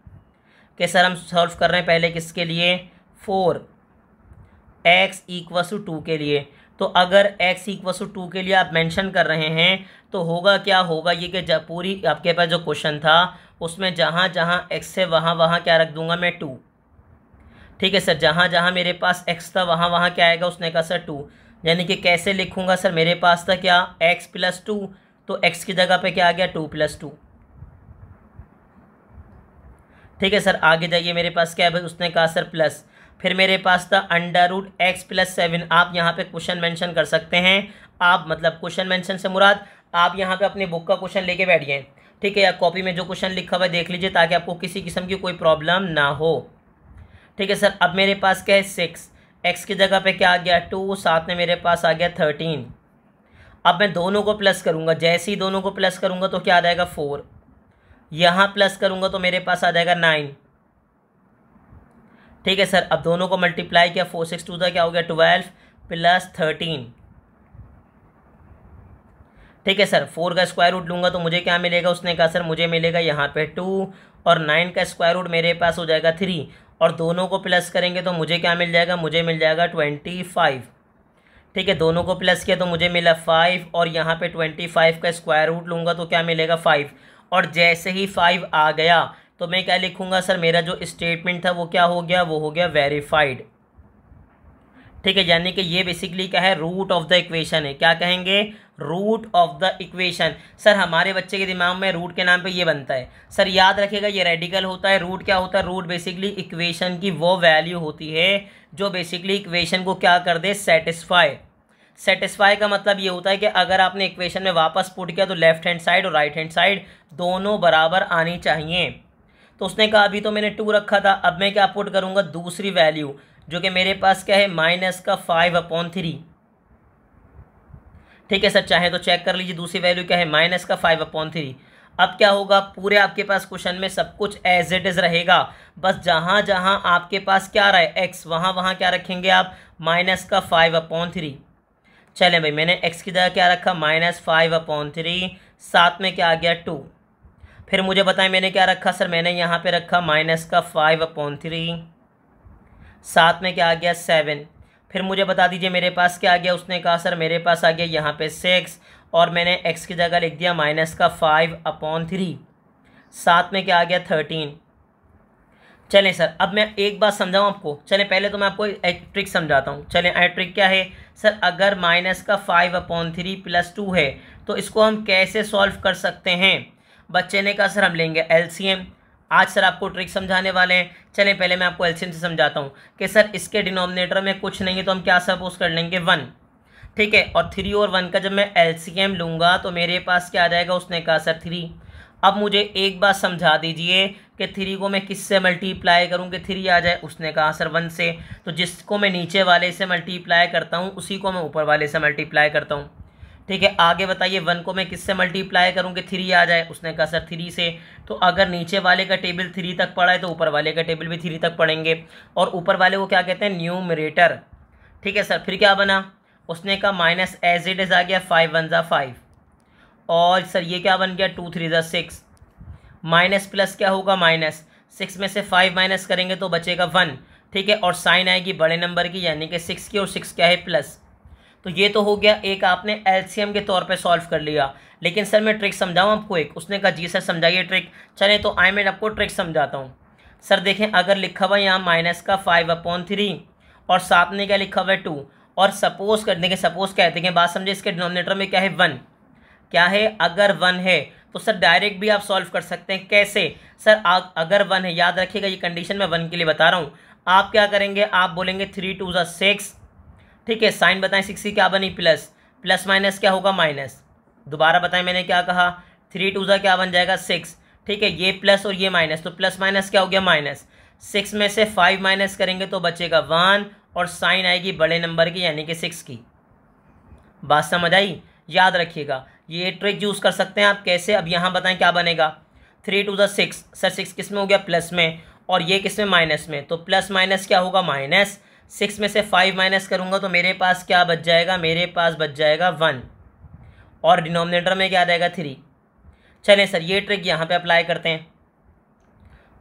कि सर हम सॉल्व कर रहे हैं पहले किसके लिए, 4x = 2 के लिए। तो अगर x = 2 के लिए आप मेंशन कर रहे हैं तो होगा क्या, होगा ये कि जब पूरी आपके पास जो क्वेश्चन था उसमें जहाँ जहाँ x है वहाँ वहाँ क्या रख दूंगा मैं 2। ठीक है सर, जहाँ जहाँ मेरे पास x था वहाँ वहाँ क्या आएगा, उसने कहा सर 2, यानी कि कैसे लिखूंगा सर, मेरे पास था क्या x + 2, तो x की जगह पे क्या आ गया 2 + 2। ठीक है सर, आगे जाइए मेरे पास क्या है भाई, उसने कहा सर प्लस, फिर मेरे पास था √x + 7। आप यहाँ पे क्वेश्चन मेंशन कर सकते हैं, आप मतलब क्वेश्चन मेंशन से मुराद आप यहाँ पे अपनी बुक का क्वेश्चन लेके बैठिए। ठीक है, या कॉपी में जो क्वेश्चन लिखा हुआ है देख लीजिए ताकि आपको किसी किस्म की कोई प्रॉब्लम ना हो। ठीक है सर, अब मेरे पास क्या है 6, x की जगह पे क्या आ गया 2, साथ में मेरे पास आ गया 13। अब मैं दोनों को प्लस करूँगा, जैसे ही दोनों को प्लस करूँगा तो क्या आ जाएगा 4, यहाँ प्लस करूँगा तो मेरे पास आ जाएगा 9। ठीक है सर, अब दोनों को मल्टीप्लाई किया, 4 6 2 क्या हो गया 12 + 13। ठीक है सर, 4 का स्क्वायर रूट लूँगा तो मुझे क्या मिलेगा, उसने कहा सर मुझे मिलेगा यहाँ पे 2 और 9 का स्क्वायर रूट मेरे पास हो जाएगा 3 और दोनों को प्लस करेंगे तो मुझे क्या मिल जाएगा, मुझे मिल जाएगा 25। ठीक है, दोनों को प्लस किया तो मुझे मिला 5 और यहाँ पे 25 का स्क्वायर रूट लूँगा तो क्या मिलेगा 5 और जैसे ही 5 आ गया तो मैं क्या लिखूँगा सर, मेरा जो स्टेटमेंट था वो क्या हो गया, वो हो गया वेरीफाइड। ठीक है, यानी कि ये बेसिकली क्या है, रूट ऑफ द इक्वेशन है। क्या कहेंगे, root of the equation. Sir हमारे बच्चे के दिमाग में रूट के नाम पे ये बनता है। सर याद रखिएगा ये रेडिकल होता है। रूट क्या होता है, रूट बेसिकली इक्वेशन की वो वैल्यू होती है जो बेसिकली इक्वेशन को क्या कर दे, सेटिस्फाई। सेटिस्फाई का मतलब ये होता है कि अगर आपने इक्वेशन में वापस पुट किया तो लेफ्ट हैंड साइड और राइट हैंड साइड दोनों बराबर आनी चाहिए। तो उसने कहा अभी तो मैंने 2 रखा था, अब मैं क्या पुट करूँगा, दूसरी वैल्यू जो कि मेरे पास क्या है, -5/3। ठीक है सर, चाहे तो चेक कर लीजिए दूसरी वैल्यू क्या है, -5/3। अब क्या होगा, पूरे आपके पास क्वेश्चन में सब कुछ एज इट इज रहेगा, बस जहां जहां आपके पास क्या रहा है x, वहां वहां क्या रखेंगे आप, -5/3। चलें भाई, मैंने x की जगह क्या रखा, -5/3, साथ में क्या आ गया 2। फिर मुझे बताएं मैंने क्या रखा, सर मैंने यहाँ पे रखा -5/3, साथ में क्या आ गया 7। फिर मुझे बता दीजिए मेरे पास क्या आ गया, उसने कहा सर मेरे पास आ गया यहाँ पे 6 और मैंने x की जगह लिख दिया -5/3, साथ में क्या आ गया 13। चलें सर, अब मैं एक बात समझाऊँ आपको। चलें पहले तो मैं आपको एक ट्रिक समझाता हूँ। चलें ट्रिक क्या है सर, अगर -5/3 + 2 है तो इसको हम कैसे सॉल्व कर सकते हैं। बच्चे ने कहा सर हम लेंगे LCM। आज सर आपको ट्रिक समझाने वाले हैं। चलें पहले मैं आपको LCM से समझाता हूँ कि सर इसके डिनोमिनेटर में कुछ नहीं है तो हम क्या सपोज कर लेंगे 1। ठीक है, और 3 और 1 का जब मैं LCM लूँगा तो मेरे पास क्या आ जाएगा, उसने कहा सर 3। अब मुझे एक बात समझा दीजिए कि 3 को मैं किससे मल्टीप्लाई करूँ कि 3 आ जाए। उसने कहा सर 1 से, तो जिसको मैं नीचे वाले से मल्टीप्लाई करता हूँ उसी को मैं ऊपर वाले से मल्टीप्लाई करता हूँ। ठीक है, आगे बताइए 1 को मैं किससे मल्टीप्लाई करूँ कि 3 आ जाए। उसने कहा सर 3 से, तो अगर नीचे वाले का टेबल 3 तक पढ़ा है तो ऊपर वाले का टेबल भी 3 तक पढ़ेंगे, और ऊपर वाले को क्या कहते हैं, न्यूमरेटर। ठीक है सर, फिर क्या बना, उसने कहा माइनस एज इट इज आ गया 5 1 = 5, और सर ये क्या बन गया 2 3 = 6, माइनस प्लस क्या होगा -6 में से 5 माइनस करेंगे तो बचेगा 1। ठीक है, और साइन आएगी बड़े नंबर की यानी कि 6 की, और 6 क्या है प्लस। तो ये तो हो गया एक, आपने LCM के तौर पे सॉल्व कर लिया। लेकिन सर मैं ट्रिक समझाऊँ आपको एक। उसने कहा जी सर समझाइए ट्रिक। चलें तो आए मैं आपको ट्रिक समझाता हूँ। सर देखें, अगर लिखा हुआ यहाँ -5/3 और साथ में क्या लिखा हुआ है 2, और सपोज करने के, सपोज कहते हैं बात समझे, इसके डिनोमिनेटर में क्या है 1, क्या है, अगर 1 है तो सर डायरेक्ट भी आप सॉल्व कर सकते हैं। कैसे सर, अगर 1 है, याद रखिएगा ये कंडीशन मैं 1 के लिए बता रहा हूँ। आप क्या करेंगे, आप बोलेंगे 3 2 = 6। ठीक है, साइन बताएं 6 की क्या बनी, प्लस, प्लस माइनस क्या होगा माइनस। दोबारा बताएं मैंने क्या कहा, 3 2 = क्या बन जाएगा 6। ठीक है, ये प्लस और ये माइनस, तो प्लस माइनस क्या हो गया माइनस। 6 में से 5 माइनस करेंगे तो बचेगा 1, और साइन आएगी बड़े नंबर की यानी कि 6 की। बात समझ आई, याद रखिएगा ये ट्रिक यूज़ कर सकते हैं आप। कैसे, अब यहाँ बताएं क्या बनेगा, 3 2 = 6। सर 6 किस में हो गया, प्लस में, और ये किस में, माइनस में, तो प्लस माइनस क्या होगा माइनस। 6 में से 5 माइनस करूँगा तो मेरे पास क्या बच जाएगा, मेरे पास बच जाएगा 1, और डिनोमिनेटर में क्या आ जाएगा 3। चलें सर ये ट्रिक यहाँ पे अप्लाई करते हैं।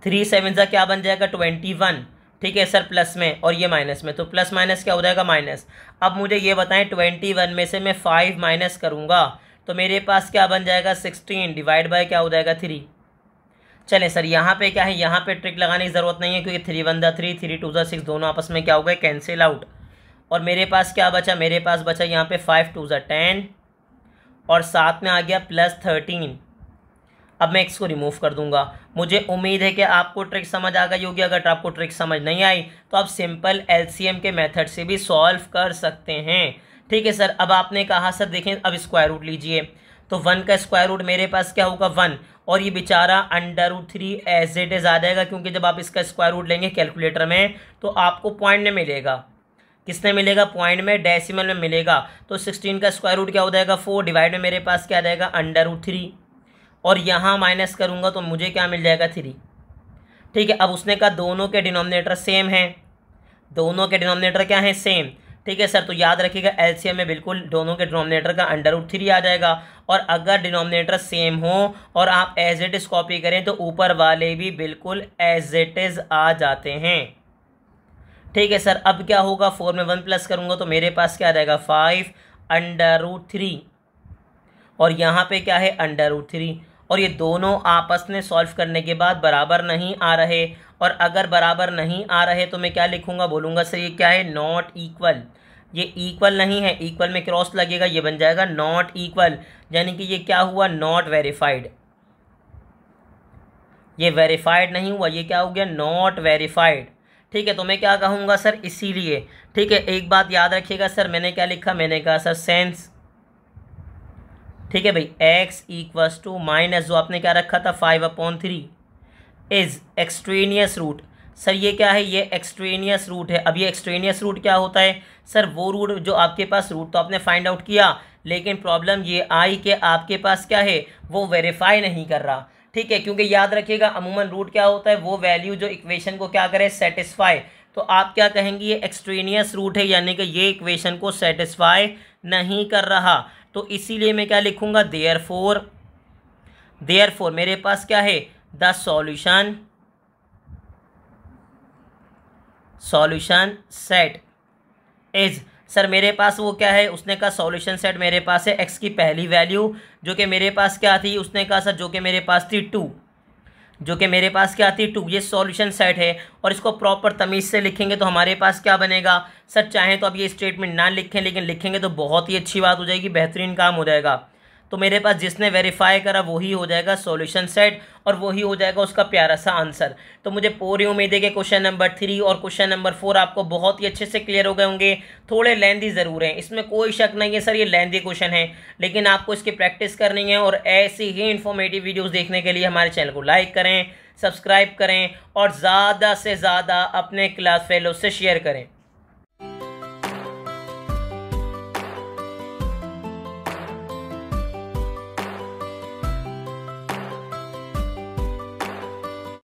3 7 सा क्या बन जाएगा 21। ठीक है सर, प्लस में, और ये माइनस में, तो प्लस माइनस क्या हो जाएगा माइनस। अब मुझे ये बताएं 21 में से मैं 5 माइनस करूँगा तो मेरे पास क्या बन जाएगा 16, डिवाइड बाय क्या हो जाएगा 3। चलें सर यहाँ पे क्या है, यहाँ पे ट्रिक लगाने की ज़रूरत नहीं है क्योंकि 3 1 = 3 3 2 = 6 दोनों आपस में क्या हो गए, कैंसिल आउट। और मेरे पास क्या बचा, मेरे पास बचा यहाँ पे 5 2 = 10, और साथ में आ गया +13। अब मैं इसको रिमूव कर दूंगा। मुझे उम्मीद है कि आपको ट्रिक समझ आ गई होगी। अगर आपको ट्रिक समझ नहीं आई तो आप सिंपल LCM के मेथड से भी सॉल्व कर सकते हैं। ठीक है सर, अब आपने कहा सर देखें अब स्क्वायर रूट लीजिए, तो 1 का स्क्वायर रूट मेरे पास क्या होगा 1, और ये बेचारा √3 एज इट इज आ जाएगा, क्योंकि जब आप इसका स्क्वायर रूट लेंगे कैलकुलेटर में तो आपको पॉइंट में मिलेगा। किसने मिलेगा, पॉइंट में, डेसिमल में मिलेगा। तो 16 का स्क्वायर रूट क्या हो जाएगा 4, डिवाइड में मेरे पास क्या आ जाएगा √3, और यहाँ माइनस करूँगा तो मुझे क्या मिल जाएगा 3। ठीक है, अब उसने कहा दोनों के डिनोमिनेटर सेम हैं, दोनों के डिनोमिनेटर क्या है सेम। ठीक है सर, तो याद रखिएगा एलसीएम में बिल्कुल दोनों के डिनोमिनेटर का √3 आ जाएगा, और अगर डिनोमिनेटर सेम हो और आप एज इट इज कॉपी करें तो ऊपर वाले भी बिल्कुल एज इट इज आ जाते हैं। ठीक है सर, अब क्या होगा, 4 में 1 प्लस करूंगा तो मेरे पास क्या आ जाएगा 5√3, और यहाँ पे क्या है √3, और ये दोनों आपस में सॉल्व करने के बाद बराबर नहीं आ रहे, और अगर बराबर नहीं आ रहे तो मैं क्या लिखूंगा, बोलूँगा सर ये क्या है नॉट इक्वल, ये इक्वल नहीं है, इक्वल में क्रॉस लगेगा, ये बन जाएगा नॉट इक्वल, यानी कि ये क्या हुआ नॉट वेरीफाइड, ये वेरीफाइड नहीं हुआ, ये क्या हो गया नॉट वेरीफाइड। ठीक है, तो मैं क्या कहूँगा सर इसीलिए। ठीक है, एक बात याद रखिएगा सर, मैंने क्या लिखा, मैंने कहा सर सेंस, ठीक है भाई, x इक्वल्स टू माइनस जो आपने क्या रखा था 5/3 इज एक्सट्रेनियस रूट। सर ये क्या है, ये एक्सट्रेनियस रूट है। अब ये एक्सट्रेनियस रूट क्या होता है सर, वो रूट जो आपके पास रूट तो आपने फाइंड आउट किया, लेकिन प्रॉब्लम ये आई कि आपके पास क्या है वो वेरीफाई नहीं कर रहा। ठीक है, क्योंकि याद रखिएगा अमूमन रूट क्या होता है, वो वैल्यू जो इक्वेशन को क्या करे सेटिस्फाई, तो आप क्या कहेंगे ये एक्सट्रेनियस रूट है, यानी कि ये इक्वेशन को सेटिस्फाई नहीं कर रहा, तो इसीलिए मैं क्या लिखूंगा देयरफॉर मेरे पास क्या है the solution set is, sir मेरे पास वो क्या है, उसने कहा सॉल्यूशन सेट मेरे पास है एक्स की पहली वैल्यू जो कि मेरे पास क्या थी, उसने कहा सर जो कि मेरे पास थी 2, जो कि मेरे पास क्या थी 2, ये सॉल्यूशन सेट है। और इसको प्रॉपर तमीज़ से लिखेंगे तो हमारे पास क्या बनेगा सर, चाहें तो अब ये स्टेटमेंट ना लिखें, लेकिन लिखेंगे तो बहुत ही अच्छी बात हो जाएगी, बेहतरीन काम हो जाएगा। तो मेरे पास जिसने वेरीफाई करा वही हो जाएगा सॉल्यूशन सेट, और वही हो जाएगा उसका प्यारा सा आंसर। तो मुझे पूरी उम्मीद है कि क्वेश्चन नंबर 3 और क्वेश्चन नंबर 4 आपको बहुत ही अच्छे से क्लियर हो गए होंगे। थोड़े लेंथी ज़रूर हैं, इसमें कोई शक नहीं है सर, ये लेंथी क्वेश्चन है, लेकिन आपको इसकी प्रैक्टिस करनी है। और ऐसी ही इन्फॉर्मेटिव वीडियोज़ देखने के लिए हमारे चैनल को लाइक करें, सब्सक्राइब करें, और ज़्यादा से ज़्यादा अपने क्लास फेलो से शेयर करें।